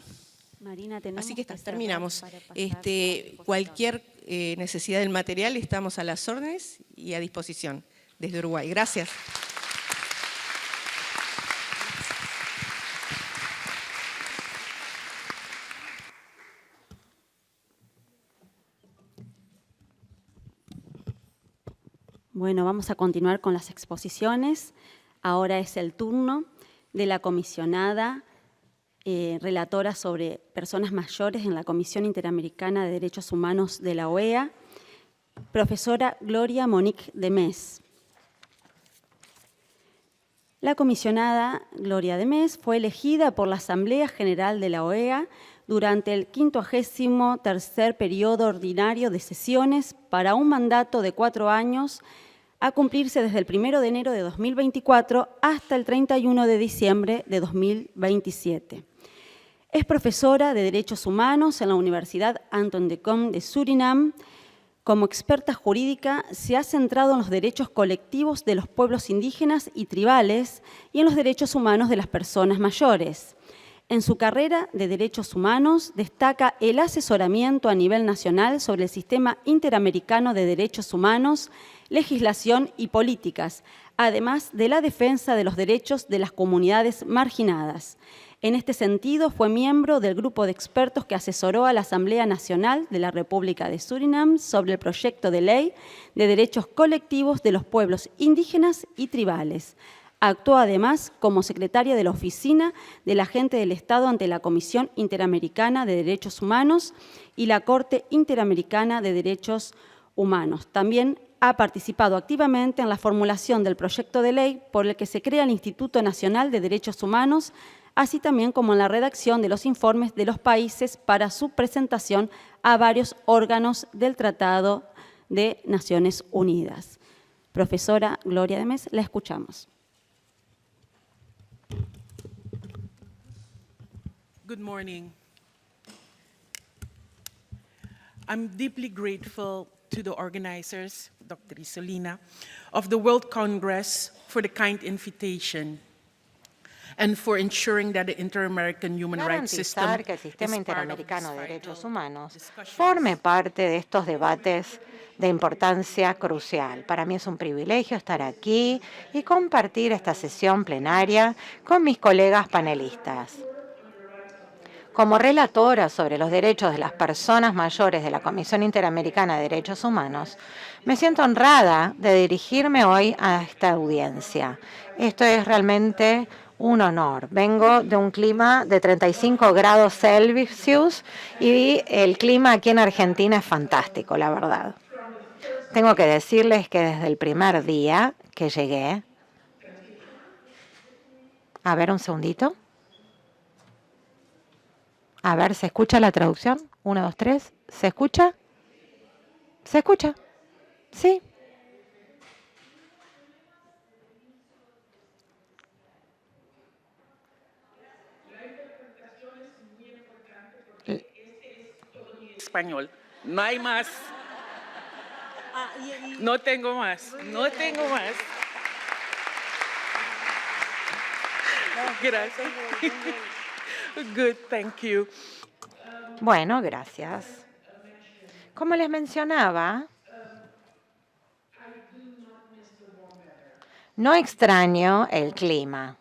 Marina, tenemos Así que cerrar terminamos. para pasar a Cualquier necesidad del material, estamos a las órdenes y a disposición desde Uruguay. Gracias. Bueno, vamos a continuar con las exposiciones. Ahora es el turno de la comisionada relatora sobre personas mayores en la Comisión Interamericana de Derechos Humanos de la OEA, profesora Gloria Monique de Mes. La comisionada Gloria de Mes fue elegida por la Asamblea General de la OEA durante el 53º periodo ordinario de sesiones para un mandato de 4 años a cumplirse desde el 1 de enero de 2024 hasta el 31 de diciembre de 2027. Es profesora de Derechos Humanos en la Universidad Anton de Kom de Surinam. Como experta jurídica, se ha centrado en los derechos colectivos de los pueblos indígenas y tribales y en los derechos humanos de las personas mayores. En su carrera de Derechos Humanos destaca el asesoramiento a nivel nacional sobre el Sistema Interamericano de Derechos Humanos, legislación y políticas, además de la defensa de los derechos de las comunidades marginadas. En este sentido, fue miembro del grupo de expertos que asesoró a la Asamblea Nacional de la República de Surinam sobre el proyecto de ley de derechos colectivos de los pueblos indígenas y tribales. Actuó además como secretaria de la Oficina del Agente del Estado ante la Comisión Interamericana de Derechos Humanos y la Corte Interamericana de Derechos Humanos. También ha participado activamente en la formulación del proyecto de ley por el que se crea el Instituto Nacional de Derechos Humanos, así también como en la redacción de los informes de los países para su presentación a varios órganos del Tratado de Naciones Unidas. Profesora Gloria de Mes, la escuchamos. Good morning. I'm deeply grateful to the organizers, Dr. Isolina, of the World Congress for the kind invitation. and for ensuring that the Inter-American Human Rights System garantizar que el sistema is part of interamericano these de derechos vital humanos discussions. forme parte de estos debates de importancia crucial. Para mí es un privilegio estar aquí y compartir esta sesión plenaria con mis colegas panelistas. Como relatora sobre los derechos de las personas mayores de la Comisión Interamericana de Derechos Humanos, me siento honrada de dirigirme hoy a esta audiencia. Esto es realmente un honor. Vengo de un clima de 35 grados Celsius y el clima aquí en Argentina es fantástico, la verdad. Tengo que decirles que desde el primer día que llegué... A ver, un segundito. A ver, ¿se escucha la traducción? 1, 2, 3. ¿Se escucha? ¿Se escucha? Sí. Español. No hay más. No tengo más. No tengo más. Gracias. Good, thank you. Bueno, gracias. Como les mencionaba, no extraño el clima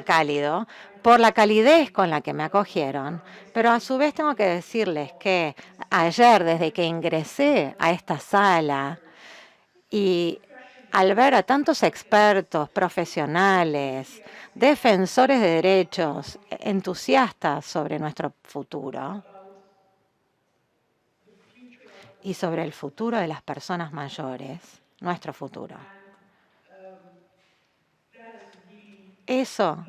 cálido, por la calidez con la que me acogieron, pero a su vez tengo que decirles que ayer, desde que ingresé a esta sala y al ver a tantos expertos, profesionales, defensores de derechos, entusiastas sobre nuestro futuro y sobre el futuro de las personas mayores, nuestro futuro. Eso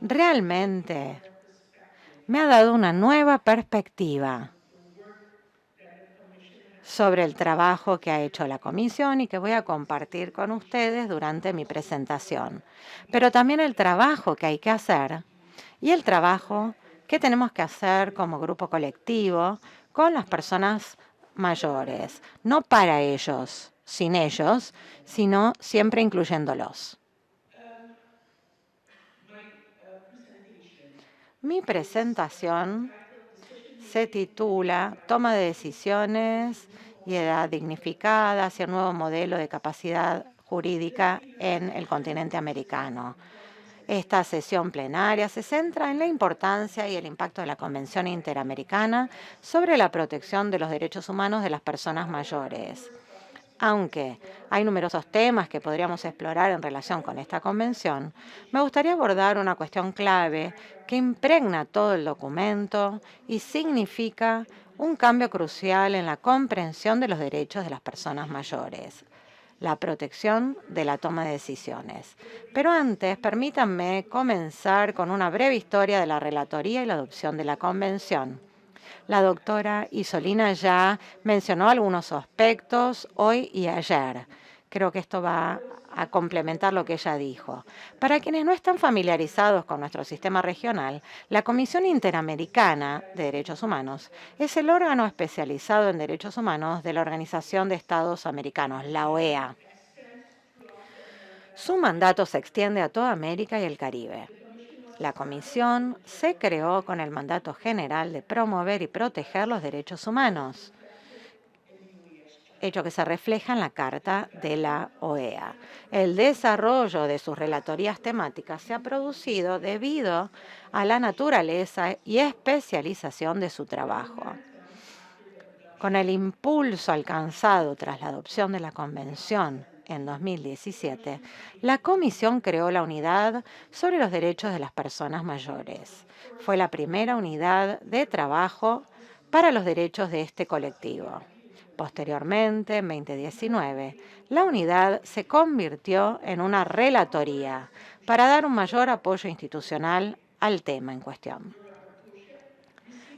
realmente me ha dado una nueva perspectiva sobre el trabajo que ha hecho la Comisión y que voy a compartir con ustedes durante mi presentación. Pero también el trabajo que hay que hacer y el trabajo que tenemos que hacer como grupo colectivo con las personas mayores. No para ellos, sin ellos, sino siempre incluyéndolos. Mi presentación se titula Toma de decisiones y edad dignificada hacia un nuevo modelo de capacidad jurídica en el continente americano. Esta sesión plenaria se centra en la importancia y el impacto de la Convención Interamericana sobre la protección de los derechos humanos de las personas mayores. Aunque hay numerosos temas que podríamos explorar en relación con esta convención, me gustaría abordar una cuestión clave que impregna todo el documento y significa un cambio crucial en la comprensión de los derechos de las personas mayores: la protección de la toma de decisiones. Pero antes, permítanme comenzar con una breve historia de la relatoría y la adopción de la convención. La doctora Isolina ya mencionó algunos aspectos hoy y ayer. Creo que esto va a complementar lo que ella dijo. Para quienes no están familiarizados con nuestro sistema regional, la Comisión Interamericana de Derechos Humanos es el órgano especializado en derechos humanos de la Organización de Estados Americanos, la OEA. Su mandato se extiende a toda América y el Caribe. La Comisión se creó con el mandato general de promover y proteger los derechos humanos, hecho que se refleja en la Carta de la OEA. El desarrollo de sus relatorías temáticas se ha producido debido a la naturaleza y especialización de su trabajo. Con el impulso alcanzado tras la adopción de la Convención en 2017, la Comisión creó la Unidad sobre los Derechos de las Personas Mayores. Fue la primera unidad de trabajo para los derechos de este colectivo. Posteriormente, en 2019, la unidad se convirtió en una relatoría para dar un mayor apoyo institucional al tema en cuestión.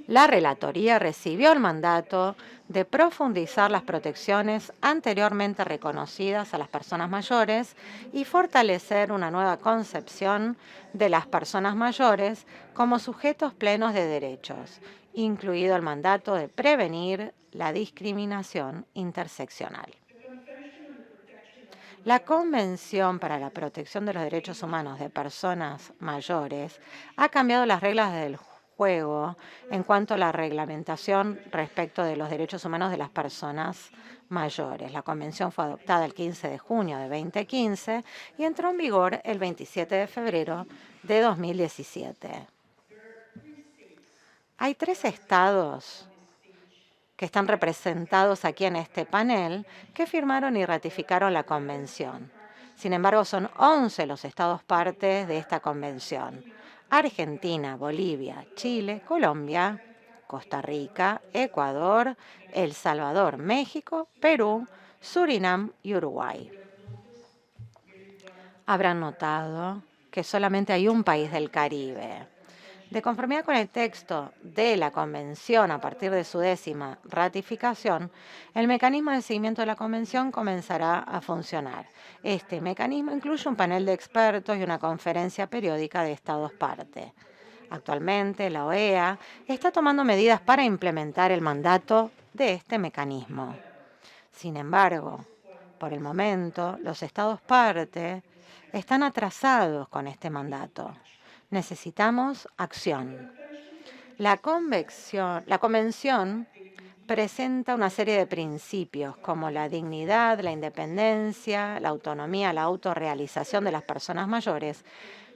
La relatoría recibió el mandato de profundizar las protecciones anteriormente reconocidas a las personas mayores y fortalecer una nueva concepción de las personas mayores como sujetos plenos de derechos, incluido el mandato de prevenir la discriminación interseccional. La Convención para la Protección de los Derechos Humanos de Personas Mayores ha cambiado las reglas del juego en cuanto a la reglamentación respecto de los derechos humanos de las personas mayores. La convención fue adoptada el 15 de junio de 2015 y entró en vigor el 27 de febrero de 2017. Hay 3 estados que están representados aquí en este panel que firmaron y ratificaron la convención. Sin embargo, son 11 los estados partes de esta convención: Argentina, Bolivia, Chile, Colombia, Costa Rica, Ecuador, El Salvador, México, Perú, Surinam y Uruguay. Habrán notado que solamente hay un país del Caribe. De conformidad con el texto de la Convención, a partir de su 10ª ratificación, el mecanismo de seguimiento de la Convención comenzará a funcionar. Este mecanismo incluye un panel de expertos y una conferencia periódica de estados parte. Actualmente, la OEA está tomando medidas para implementar el mandato de este mecanismo. Sin embargo, por el momento, los estados parte están atrasados con este mandato. Necesitamos acción. La Convención presenta una serie de principios como la dignidad, la independencia, la autonomía, la autorrealización de las personas mayores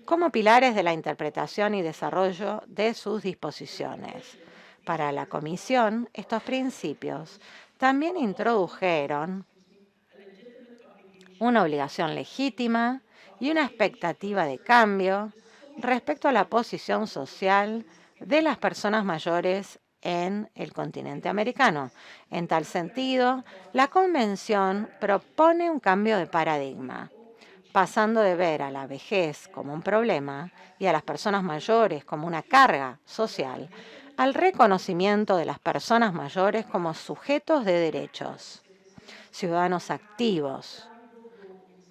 como pilares de la interpretación y desarrollo de sus disposiciones. Para la Comisión, estos principios también introdujeron una obligación legítima y una expectativa de cambio respecto a la posición social de las personas mayores en el continente americano. En tal sentido, la Convención propone un cambio de paradigma, pasando de ver a la vejez como un problema y a las personas mayores como una carga social, al reconocimiento de las personas mayores como sujetos de derechos, ciudadanos activos,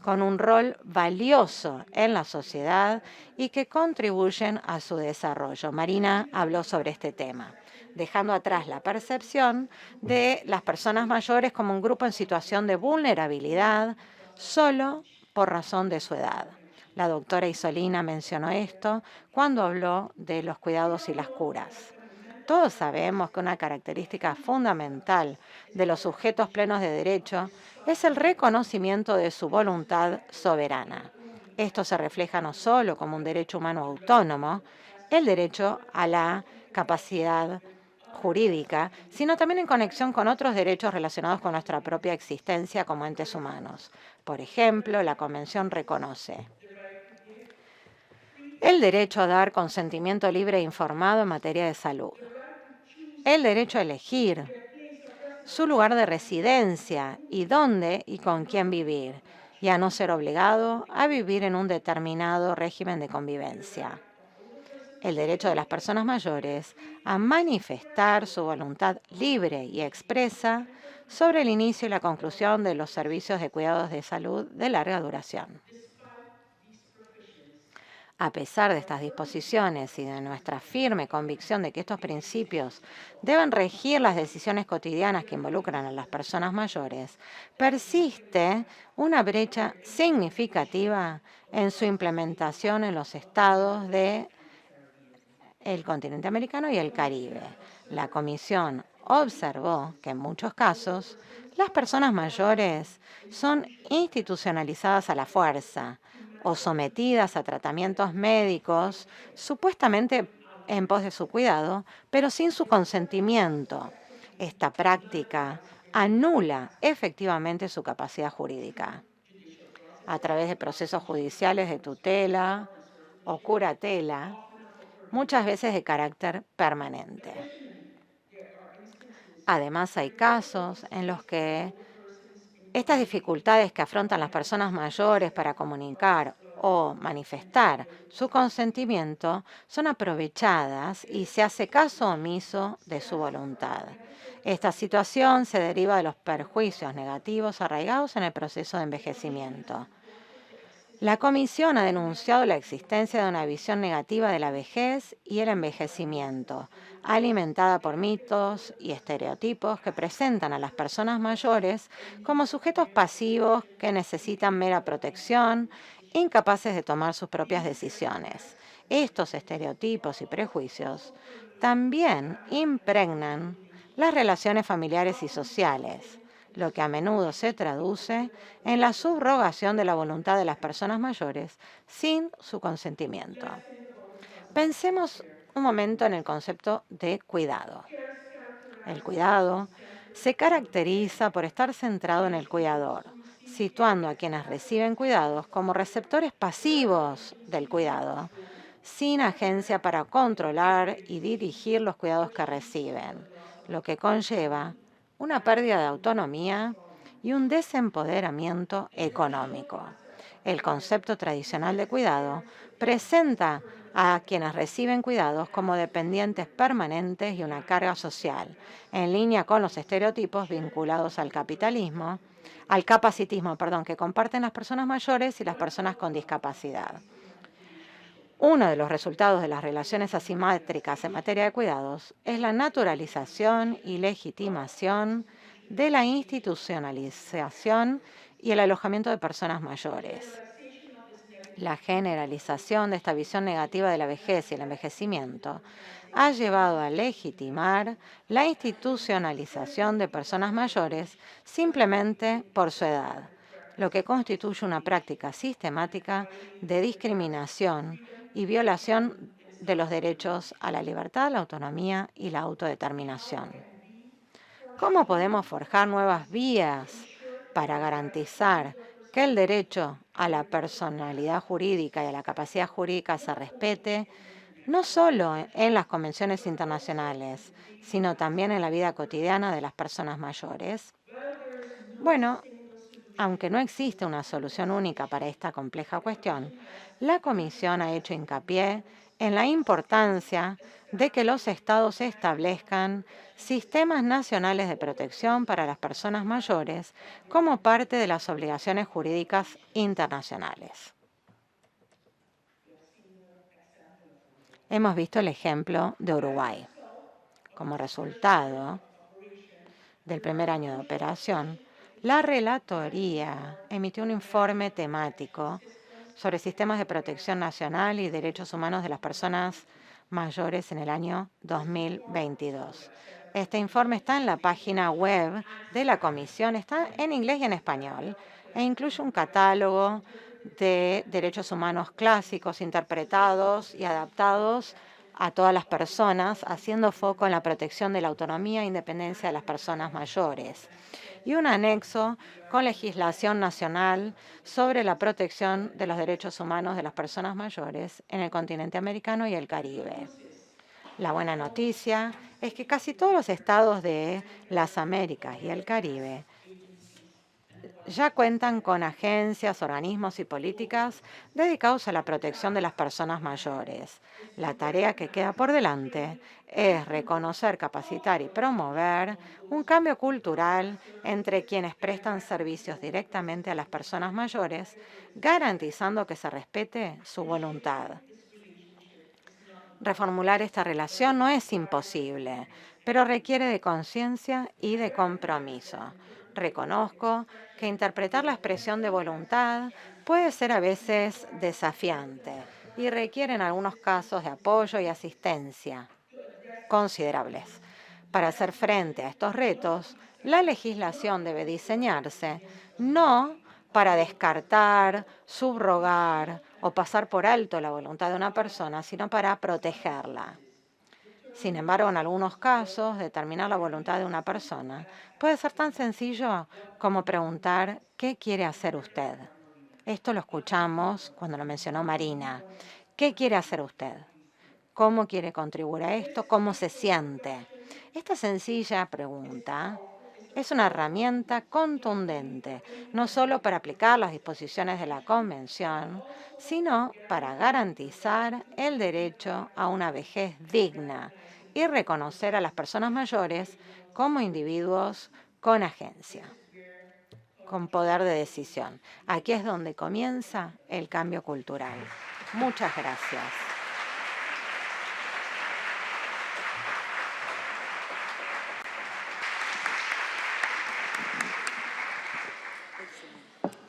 con un rol valioso en la sociedad y que contribuyen a su desarrollo. Marina habló sobre este tema, dejando atrás la percepción de las personas mayores como un grupo en situación de vulnerabilidad solo por razón de su edad. La doctora Isolina mencionó esto cuando habló de los cuidados y las curas. Todos sabemos que una característica fundamental de los sujetos plenos de derecho es el reconocimiento de su voluntad soberana. Esto se refleja no solo como un derecho humano autónomo, el derecho a la capacidad jurídica, sino también en conexión con otros derechos relacionados con nuestra propia existencia como entes humanos. Por ejemplo, la Convención reconoce el derecho a dar consentimiento libre e informado en materia de salud, el derecho a elegir su lugar de residencia y dónde y con quién vivir, y a no ser obligado a vivir en un determinado régimen de convivencia. El derecho de las personas mayores a manifestar su voluntad libre y expresa sobre el inicio y la conclusión de los servicios de cuidados de salud de larga duración. A pesar de estas disposiciones y de nuestra firme convicción de que estos principios deben regir las decisiones cotidianas que involucran a las personas mayores, persiste una brecha significativa en su implementación en los estados del continente americano y el Caribe. La Comisión observó que en muchos casos las personas mayores son institucionalizadas a la fuerza o sometidas a tratamientos médicos supuestamente en pos de su cuidado, pero sin su consentimiento. Esta práctica anula efectivamente su capacidad jurídica. A través de procesos judiciales de tutela o curatela, muchas veces de carácter permanente. Además, hay casos en los que estas dificultades que afrontan las personas mayores para comunicar o manifestar su consentimiento son aprovechadas y se hace caso omiso de su voluntad. Esta situación se deriva de los perjuicios negativos arraigados en el proceso de envejecimiento. La Comisión ha denunciado la existencia de una visión negativa de la vejez y el envejecimiento, alimentada por mitos y estereotipos que presentan a las personas mayores como sujetos pasivos que necesitan mera protección, incapaces de tomar sus propias decisiones. Estos estereotipos y prejuicios también impregnan las relaciones familiares y sociales, lo que a menudo se traduce en la subrogación de la voluntad de las personas mayores sin su consentimiento. Pensemos un momento en el concepto de cuidado. El cuidado se caracteriza por estar centrado en el cuidador, situando a quienes reciben cuidados como receptores pasivos del cuidado, sin agencia para controlar y dirigir los cuidados que reciben, lo que conlleva una pérdida de autonomía y un desempoderamiento económico. El concepto tradicional de cuidado presenta a quienes reciben cuidados como dependientes permanentes y una carga social, en línea con los estereotipos vinculados al capacitismo, que comparten las personas mayores y las personas con discapacidad. Uno de los resultados de las relaciones asimétricas en materia de cuidados es la naturalización y legitimación de la institucionalización y el alojamiento de personas mayores. La generalización de esta visión negativa de la vejez y el envejecimiento ha llevado a legitimar la institucionalización de personas mayores simplemente por su edad, lo que constituye una práctica sistemática de discriminación y violación de los derechos a la libertad, la autonomía y la autodeterminación. ¿Cómo podemos forjar nuevas vías para garantizar que el derecho a la personalidad jurídica y a la capacidad jurídica se respete, no solo en las convenciones internacionales, sino también en la vida cotidiana de las personas mayores? Bueno, aunque no existe una solución única para esta compleja cuestión, la Comisión ha hecho hincapié en la importancia de que los estados establezcan sistemas nacionales de protección para las personas mayores como parte de las obligaciones jurídicas internacionales. Hemos visto el ejemplo de Uruguay. Como resultado del primer año de operación, la Relatoría emitió un informe temático sobre sistemas de protección nacional y derechos humanos de las personas mayores en el año 2022. Este informe está en la página web de la Comisión, está en inglés y en español, e incluye un catálogo de derechos humanos clásicos, interpretados y adaptados a todas las personas, haciendo foco en la protección de la autonomía e independencia de las personas mayores, y un anexo con legislación nacional sobre la protección de los derechos humanos de las personas mayores en el continente americano y el Caribe. La buena noticia es que casi todos los estados de las Américas y el Caribe ya cuentan con agencias, organismos y políticas dedicados a la protección de las personas mayores. La tarea que queda por delante es reconocer, capacitar y promover un cambio cultural entre quienes prestan servicios directamente a las personas mayores, garantizando que se respete su voluntad. Reformular esta relación no es imposible, pero requiere de conciencia y de compromiso. Reconozco que interpretar la expresión de voluntad puede ser a veces desafiante y requiere en algunos casos de apoyo y asistencia considerables. Para hacer frente a estos retos, la legislación debe diseñarse no para descartar, subrogar o pasar por alto la voluntad de una persona, sino para protegerla. Sin embargo, en algunos casos, determinar la voluntad de una persona puede ser tan sencillo como preguntar ¿qué quiere hacer usted? Esto lo escuchamos cuando lo mencionó Marina. ¿Qué quiere hacer usted? ¿Cómo quiere contribuir a esto? ¿Cómo se siente? Esta sencilla pregunta es una herramienta contundente, no solo para aplicar las disposiciones de la Convención, sino para garantizar el derecho a una vejez digna y reconocer a las personas mayores como individuos con agencia. con poder de decisión. Aquí es donde comienza el cambio cultural. Muchas gracias.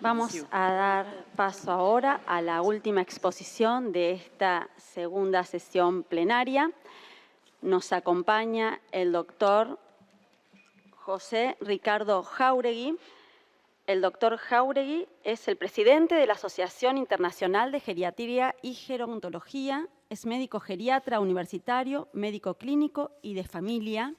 Vamos a dar paso ahora a la última exposición de esta segunda sesión plenaria. Nos acompaña el doctor José Ricardo Jáuregui. El doctor Jáuregui es el presidente de la Asociación Internacional de Geriatría y Gerontología, es médico geriatra universitario, médico clínico y de familia.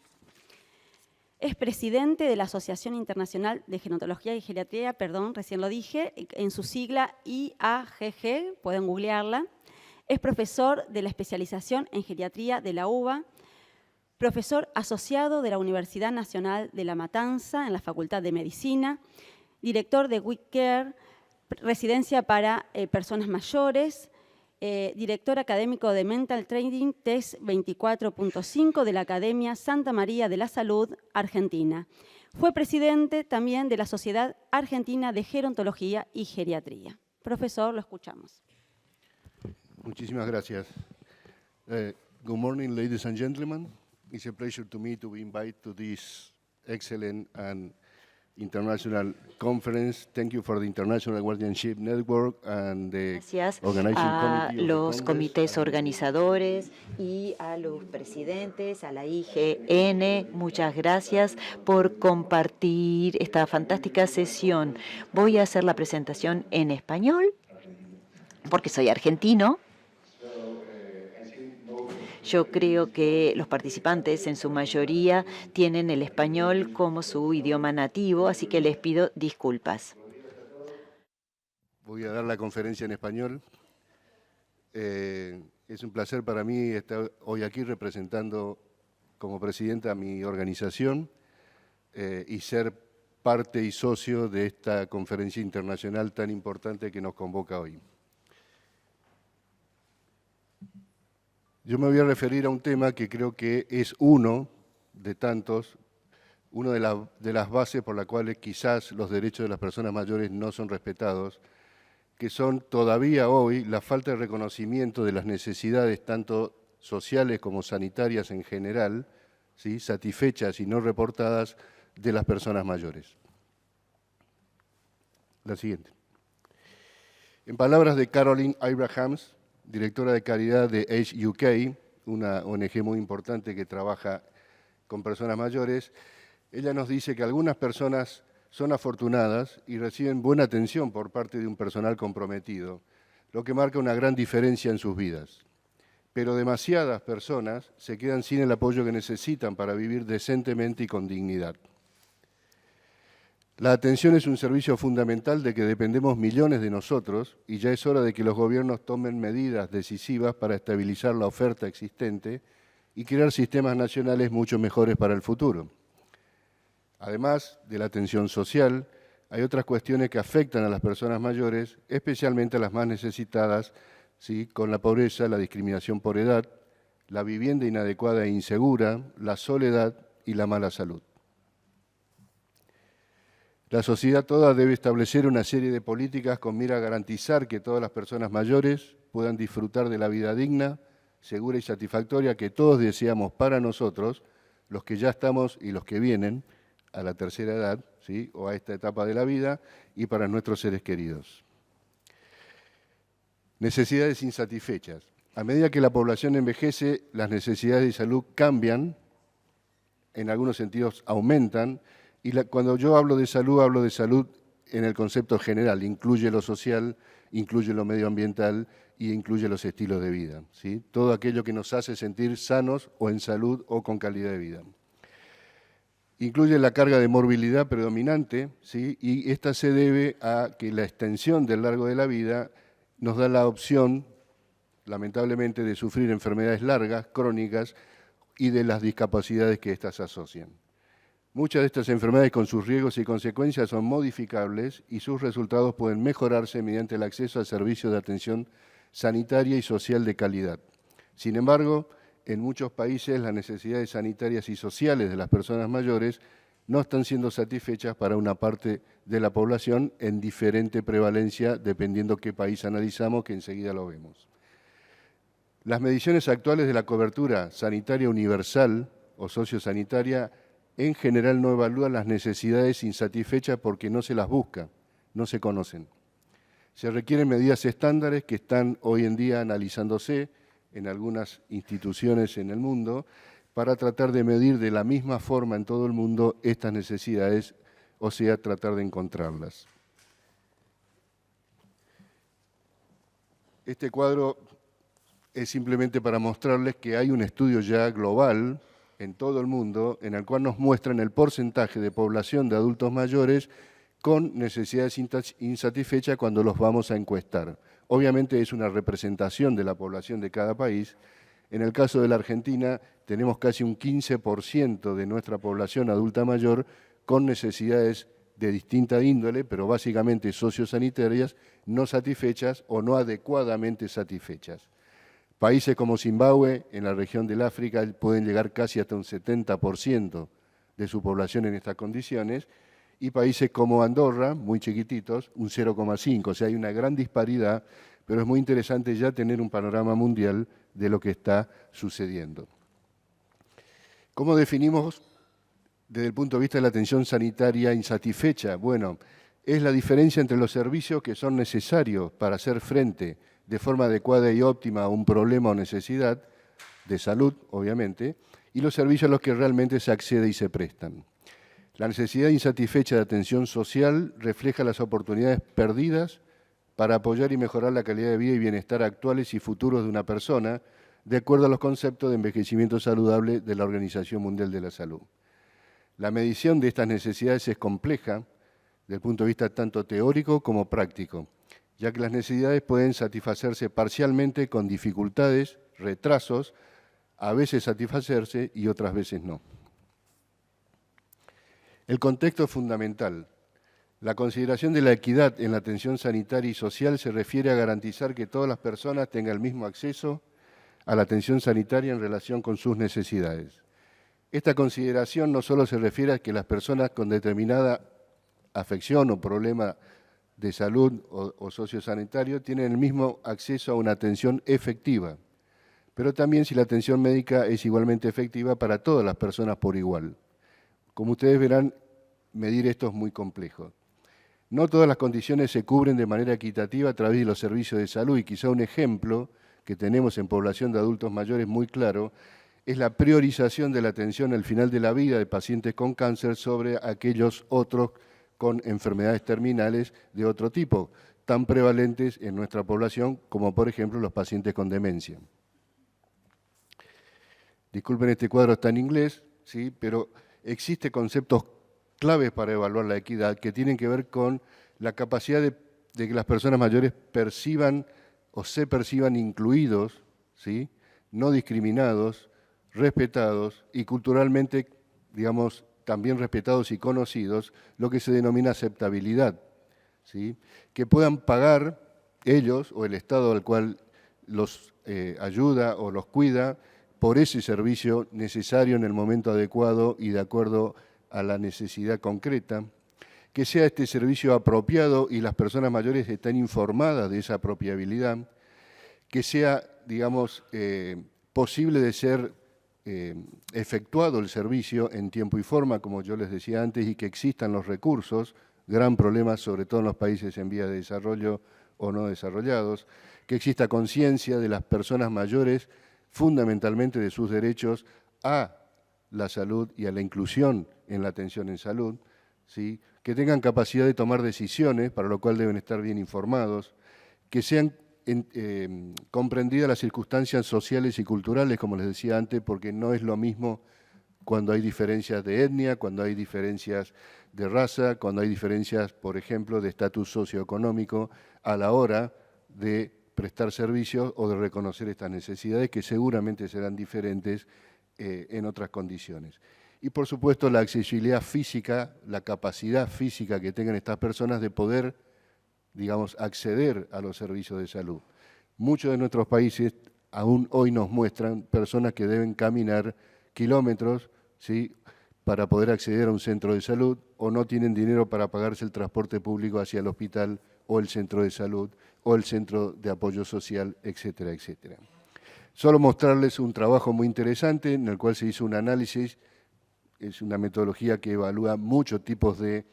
Es presidente de la Asociación Internacional de Gerontología y Geriatría, recién lo dije, en su sigla IAGG, pueden googlearla. Es profesor de la especialización en geriatría de la UBA, profesor asociado de la Universidad Nacional de La Matanza en la Facultad de Medicina, director de WeCare, residencia para personas mayores, director académico de Mental Training Test 24.5 de la Academia Santa María de la Salud, Argentina. Fue presidente también de la Sociedad Argentina de Gerontología y Geriatría. Profesor, lo escuchamos. Muchísimas gracias. Good morning, ladies and gentlemen. It's a pleasure to me to be invited to this excellent and international conference. Thank you for the International Guardianship Network and the Gracias organizing a committee of the los Congress. comités organizadores y a los presidentes, a la IGN. Muchas gracias por compartir esta fantástica sesión. Voy a hacer la presentación en español porque soy argentino. Yo creo que los participantes en su mayoría tienen el español como su idioma nativo, así que les pido disculpas. Voy a dar la conferencia en español. Es un placer para mí estar hoy aquí representando como presidenta a mi organización y ser parte y socio de esta conferencia internacional tan importante que nos convoca hoy. Yo me voy a referir a un tema que creo que es uno de tantos, una de las bases por las cuales quizás los derechos de las personas mayores no son respetados, que son todavía hoy la falta de reconocimiento de las necesidades tanto sociales como sanitarias en general, ¿sí?, satisfechas y no reportadas de las personas mayores. La siguiente. En palabras de Caroline Abrahams, directora de caridad de Age UK, una ONG muy importante que trabaja con personas mayores, ella nos dice que algunas personas son afortunadas y reciben buena atención por parte de un personal comprometido, lo que marca una gran diferencia en sus vidas. Pero demasiadas personas se quedan sin el apoyo que necesitan para vivir decentemente y con dignidad. La atención es un servicio fundamental de que dependemos millones de nosotros y ya es hora de que los gobiernos tomen medidas decisivas para estabilizar la oferta existente y crear sistemas nacionales mucho mejores para el futuro. Además de la atención social, hay otras cuestiones que afectan a las personas mayores, especialmente a las más necesitadas, ¿sí?, con la pobreza, la discriminación por edad, la vivienda inadecuada e insegura, la soledad y la mala salud. La sociedad toda debe establecer una serie de políticas con mira a garantizar que todas las personas mayores puedan disfrutar de la vida digna, segura y satisfactoria que todos deseamos para nosotros, los que ya estamos y los que vienen a la tercera edad, ¿sí?, o a esta etapa de la vida, y para nuestros seres queridos. Necesidades insatisfechas. A medida que la población envejece, las necesidades de salud cambian, en algunos sentidos aumentan, y cuando yo hablo de salud en el concepto general, incluye lo social, incluye lo medioambiental y incluye los estilos de vida, ¿sí?, todo aquello que nos hace sentir sanos o en salud o con calidad de vida. Incluye la carga de morbilidad predominante, ¿sí?, y esta se debe a que la extensión del largo de la vida nos da la opción, lamentablemente, de sufrir enfermedades largas, crónicas y de las discapacidades que éstas asocian. Muchas de estas enfermedades con sus riesgos y consecuencias son modificables y sus resultados pueden mejorarse mediante el acceso a servicios de atención sanitaria y social de calidad. Sin embargo, en muchos países las necesidades sanitarias y sociales de las personas mayores no están siendo satisfechas para una parte de la población en diferente prevalencia, dependiendo qué país analizamos, que enseguida lo vemos. Las mediciones actuales de la cobertura sanitaria universal o sociosanitaria en general no evalúan las necesidades insatisfechas porque no se las busca, no se conocen. Se requieren medidas estándares que están hoy en día analizándose en algunas instituciones en el mundo para tratar de medir de la misma forma en todo el mundo estas necesidades, o sea, tratar de encontrarlas. Este cuadro es simplemente para mostrarles que hay un estudio ya global en todo el mundo en el cual nos muestran el porcentaje de población de adultos mayores con necesidades insatisfechas cuando los vamos a encuestar. Obviamente es una representación de la población de cada país. En el caso de la Argentina tenemos casi un 15% de nuestra población adulta mayor con necesidades de distinta índole, pero básicamente sociosanitarias, no satisfechas o no adecuadamente satisfechas. Países como Zimbabue, en la región del África, pueden llegar casi hasta un 70% de su población en estas condiciones, y países como Andorra, muy chiquititos, un 0,5%. O sea, hay una gran disparidad, pero es muy interesante ya tener un panorama mundial de lo que está sucediendo. ¿Cómo definimos desde el punto de vista de la atención sanitaria insatisfecha? Bueno, es la diferencia entre los servicios que son necesarios para hacer frente de forma adecuada y óptima a un problema o necesidad de salud, obviamente, y los servicios a los que realmente se accede y se prestan. La necesidad insatisfecha de atención social refleja las oportunidades perdidas para apoyar y mejorar la calidad de vida y bienestar actuales y futuros de una persona, de acuerdo a los conceptos de envejecimiento saludable de la Organización Mundial de la Salud. La medición de estas necesidades es compleja, desde el punto de vista tanto teórico como práctico, ya que las necesidades pueden satisfacerse parcialmente con dificultades, retrasos, a veces satisfacerse y otras veces no. El contexto es fundamental. La consideración de la equidad en la atención sanitaria y social se refiere a garantizar que todas las personas tengan el mismo acceso a la atención sanitaria en relación con sus necesidades. Esta consideración no solo se refiere a que las personas con determinada afección o problema de salud o sociosanitario tienen el mismo acceso a una atención efectiva, pero también si la atención médica es igualmente efectiva para todas las personas por igual. Como ustedes verán, medir esto es muy complejo. No todas las condiciones se cubren de manera equitativa a través de los servicios de salud, y quizá un ejemplo que tenemos en población de adultos mayores muy claro es la priorización de la atención al final de la vida de pacientes con cáncer sobre aquellos otros con enfermedades terminales de otro tipo, tan prevalentes en nuestra población como por ejemplo los pacientes con demencia. Disculpen, este cuadro está en inglés, ¿sí? Pero existen conceptos claves para evaluar la equidad que tienen que ver con la capacidad de que las personas mayores perciban o se perciban incluidos, ¿sí? No discriminados, respetados y culturalmente, digamos, también respetados y conocidos, lo que se denomina aceptabilidad, ¿sí? Que puedan pagar ellos o el Estado al cual los ayuda o los cuida por ese servicio necesario en el momento adecuado y de acuerdo a la necesidad concreta, que sea este servicio apropiado y las personas mayores estén informadas de esa apropiabilidad, que sea, digamos, posible de ser efectuado el servicio en tiempo y forma, como yo les decía antes, y que existan los recursos, gran problema sobre todo en los países en vías de desarrollo o no desarrollados, que exista conciencia de las personas mayores, fundamentalmente de sus derechos a la salud y a la inclusión en la atención en salud, ¿sí? Que tengan capacidad de tomar decisiones, para lo cual deben estar bien informados, que sean comprendidas las circunstancias sociales y culturales, como les decía antes, porque no es lo mismo cuando hay diferencias de etnia, cuando hay diferencias de raza, cuando hay diferencias, por ejemplo, de estatus socioeconómico a la hora de prestar servicios o de reconocer estas necesidades, que seguramente serán diferentes en otras condiciones. Y, por supuesto, la accesibilidad física, la capacidad física que tengan estas personas de poder, digamos, acceder a los servicios de salud. Muchos de nuestros países aún hoy nos muestran personas que deben caminar kilómetros, ¿sí? para poder acceder a un centro de salud o no tienen dinero para pagarse el transporte público hacia el hospital o el centro de salud o el centro de apoyo social, etcétera, etcétera. Solo mostrarles un trabajo muy interesante en el cual se hizo un análisis, es una metodología que evalúa muchos tipos de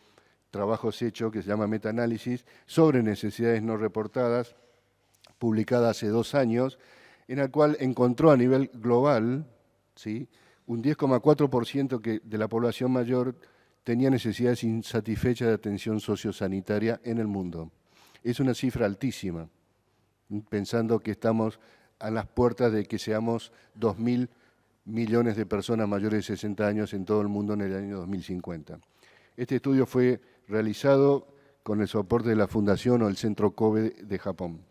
trabajos hechos, que se llama metaanálisis, sobre necesidades no reportadas, publicada hace 2 años, en el cual encontró a nivel global, ¿sí?, un 10,4% de la población mayor tenía necesidades insatisfechas de atención sociosanitaria en el mundo. Es una cifra altísima, pensando que estamos a las puertas de que seamos 2.000 millones de personas mayores de 60 años en todo el mundo en el año 2050. Este estudio fue realizado con el soporte de la Fundación o el Centro Kobe de Japón,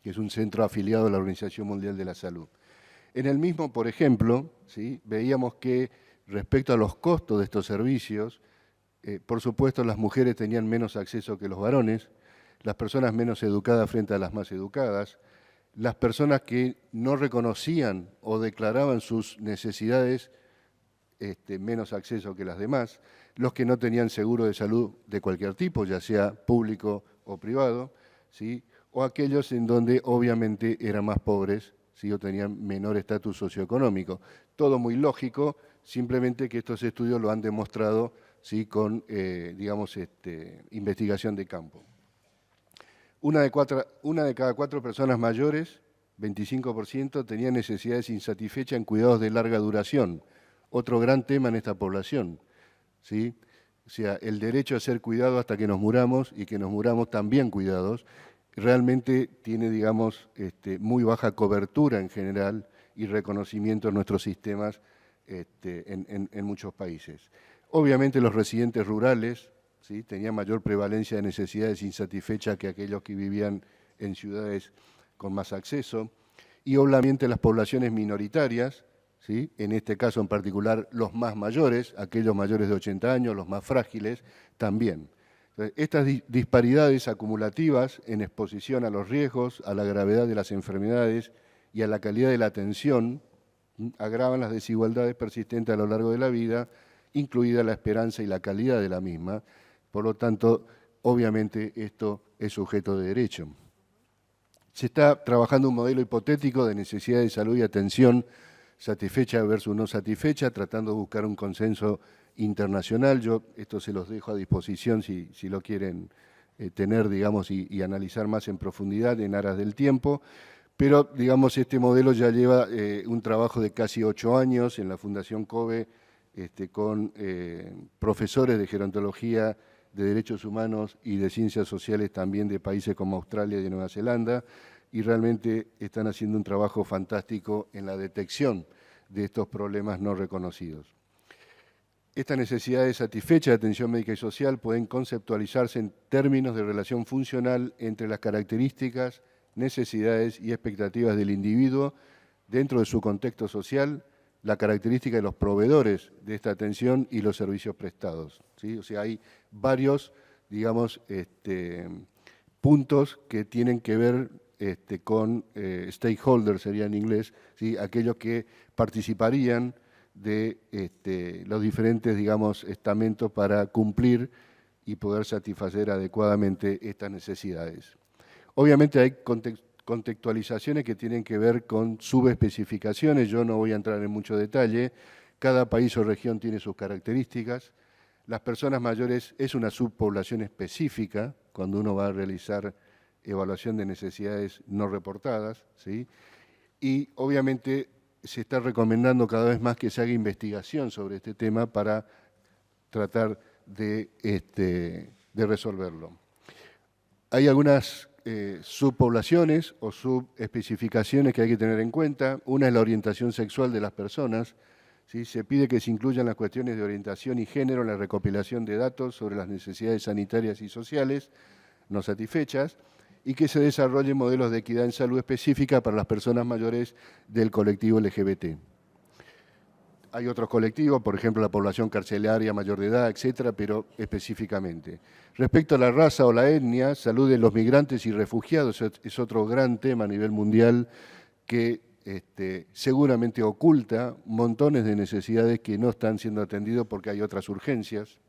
que es un centro afiliado a la Organización Mundial de la Salud. En el mismo, por ejemplo, ¿sí?, veíamos que respecto a los costos de estos servicios, por supuesto las mujeres tenían menos acceso que los varones, las personas menos educadas frente a las más educadas, las personas que no reconocían o declaraban sus necesidades, menos acceso que las demás, los que no tenían seguro de salud de cualquier tipo, ya sea público o privado, ¿sí?, o aquellos en donde obviamente eran más pobres, ¿sí?, o tenían menor estatus socioeconómico. Todo muy lógico, simplemente que estos estudios lo han demostrado, ¿sí?, con, digamos, investigación de campo. Una de cada 4 personas mayores, 25%, tenían necesidades insatisfechas en cuidados de larga duración. Otro gran tema en esta población, ¿sí? O sea, el derecho a ser cuidado hasta que nos muramos y que nos muramos también cuidados, realmente tiene, digamos, muy baja cobertura en general y reconocimiento en nuestros sistemas en muchos países. Obviamente los residentes rurales, ¿sí?, tenían mayor prevalencia de necesidades insatisfechas que aquellos que vivían en ciudades con más acceso, y obviamente las poblaciones minoritarias, ¿sí?, en este caso en particular los más mayores, aquellos mayores de 80 años, los más frágiles, también. Estas disparidades acumulativas en exposición a los riesgos, a la gravedad de las enfermedades y a la calidad de la atención agravan las desigualdades persistentes a lo largo de la vida, incluida la esperanza y la calidad de la misma. Por lo tanto, obviamente esto es sujeto de derecho. Se está trabajando un modelo hipotético de necesidad de salud y atención satisfecha versus no satisfecha, tratando de buscar un consenso internacional. Yo esto se los dejo a disposición si lo quieren tener, digamos, y analizar más en profundidad en aras del tiempo. Pero, digamos, este modelo ya lleva un trabajo de casi 8 años en la Fundación Kobe, con profesores de gerontología, de derechos humanos y de ciencias sociales también de países como Australia y de Nueva Zelanda, y realmente están haciendo un trabajo fantástico en la detección de estos problemas no reconocidos. Estas necesidades satisfechas de atención médica y social pueden conceptualizarse en términos de relación funcional entre las características, necesidades y expectativas del individuo dentro de su contexto social, la característica de los proveedores de esta atención y los servicios prestados, ¿sí? O sea, hay varios, digamos, puntos que tienen que ver con stakeholders, sería en inglés, ¿sí?, aquellos que participarían de los diferentes, digamos, estamentos para cumplir y poder satisfacer adecuadamente estas necesidades. Obviamente hay contextualizaciones que tienen que ver con subespecificaciones, yo no voy a entrar en mucho detalle, cada país o región tiene sus características. Las personas mayores es una subpoblación específica cuando uno va a realizar evaluación de necesidades no reportadas, ¿sí? Y obviamente se está recomendando cada vez más que se haga investigación sobre este tema para tratar de resolverlo. Hay algunas subpoblaciones o subespecificaciones que hay que tener en cuenta. Una es la orientación sexual de las personas, ¿sí? Se pide que se incluyan las cuestiones de orientación y género en la recopilación de datos sobre las necesidades sanitarias y sociales no satisfechas, y que se desarrollen modelos de equidad en salud específica para las personas mayores del colectivo LGBT. Hay otros colectivos, por ejemplo, la población carcelaria mayor de edad, etcétera, pero específicamente. Respecto a la raza o la etnia, salud de los migrantes y refugiados es otro gran tema a nivel mundial que seguramente oculta montones de necesidades que no están siendo atendidas porque hay otras urgencias.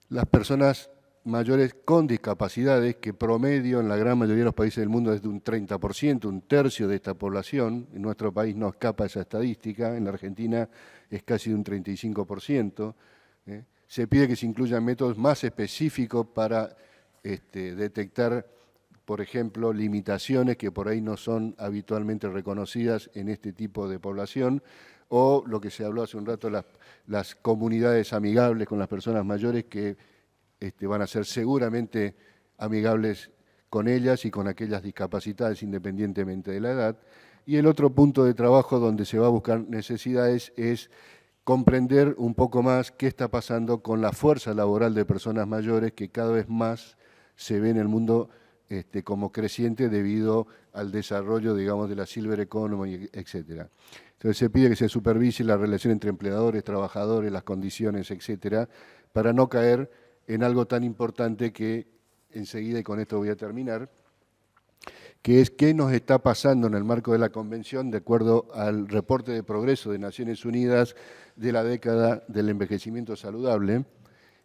Las personas mayores con discapacidades, que promedio en la gran mayoría de los países del mundo es de un 30%, un tercio de esta población. En nuestro país no escapa esa estadística, en la Argentina es casi de un 35%. Se pide que se incluyan métodos más específicos para detectar, por ejemplo, limitaciones que por ahí no son habitualmente reconocidas en este tipo de población, o lo que se habló hace un rato, las comunidades amigables con las personas mayores que van a ser seguramente amigables con ellas y con aquellas discapacidades independientemente de la edad. Y el otro punto de trabajo donde se va a buscar necesidades es comprender un poco más qué está pasando con la fuerza laboral de personas mayores que cada vez más se ve en el mundo como creciente debido al desarrollo, digamos, de la silver economy, etcétera. Entonces se pide que se supervise la relación entre empleadores, trabajadores, las condiciones, etcétera, para no caer en algo tan importante que enseguida, y con esto voy a terminar, que es qué nos está pasando en el marco de la Convención, de acuerdo al reporte de progreso de Naciones Unidas de la década del envejecimiento saludable.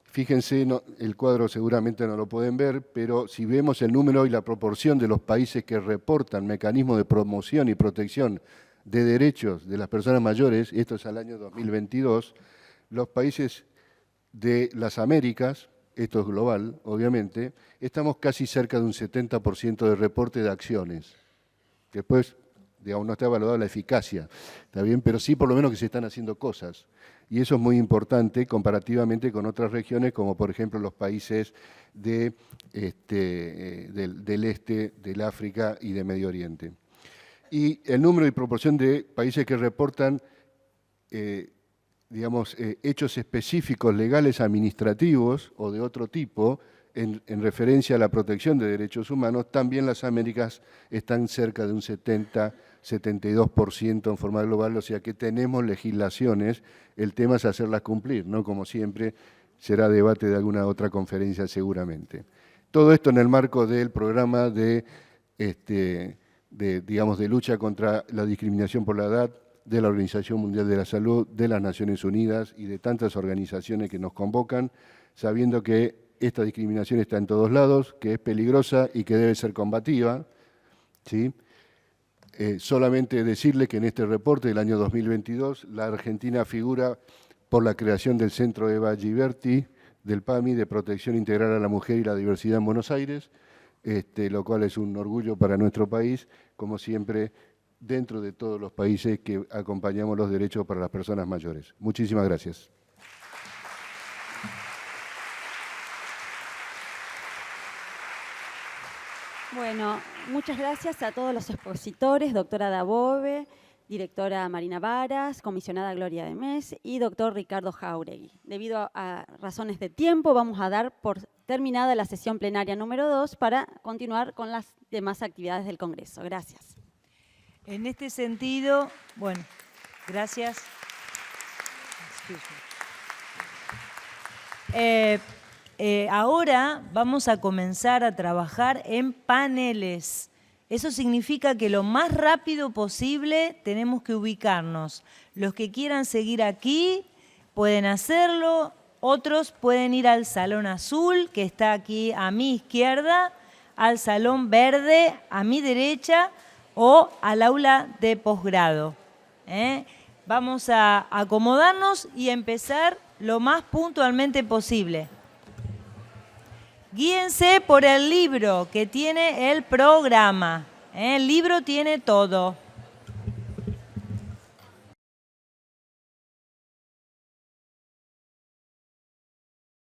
Fíjense, el cuadro seguramente no lo pueden ver, pero si vemos el número y la proporción de los países que reportan mecanismos de promoción y protección de derechos de las personas mayores, esto es al año 2022, los países de las Américas, esto es global, obviamente, estamos casi cerca de un 70% de reporte de acciones. Después, digamos, no está evaluada la eficacia, ¿está bien? Pero sí por lo menos que se están haciendo cosas. Y eso es muy importante comparativamente con otras regiones, como por ejemplo los países del este, del África y de Medio Oriente. Y el número y proporción de países que reportan hechos específicos legales administrativos o de otro tipo en referencia a la protección de derechos humanos, también las Américas están cerca de un 70-72% en forma global, o sea que tenemos legislaciones, el tema es hacerlas cumplir, ¿no? Como siempre, será debate de alguna otra conferencia seguramente. Todo esto en el marco del programa de lucha contra la discriminación por la edad, de la Organización Mundial de la Salud, de las Naciones Unidas y de tantas organizaciones que nos convocan, sabiendo que esta discriminación está en todos lados, que es peligrosa y que debe ser combativa, ¿sí? Solamente decirle que en este reporte del año 2022 la Argentina figura por la creación del Centro Eva Giberti, del PAMI, de Protección Integral a la Mujer y la Diversidad en Buenos Aires, lo cual es un orgullo para nuestro país, como siempre, dentro de todos los países que acompañamos los derechos para las personas mayores. Muchísimas gracias. Bueno, muchas gracias a todos los expositores, doctora Dabove, directora Marina Varas, comisionada Gloria de Mes y doctor Ricardo Jáuregui. Debido a razones de tiempo, vamos a dar por terminada la sesión plenaria número 2 para continuar con las demás actividades del Congreso. Gracias. En este sentido, bueno, gracias. Ahora vamos a comenzar a trabajar en paneles. Eso significa que lo más rápido posible tenemos que ubicarnos. Los que quieran seguir aquí pueden hacerlo, otros pueden ir al salón azul, que está aquí a mi izquierda, al salón verde a mi derecha, o al aula de posgrado. Vamos a acomodarnos y empezar lo más puntualmente posible. Guíense por el libro que tiene el programa. El libro tiene todo.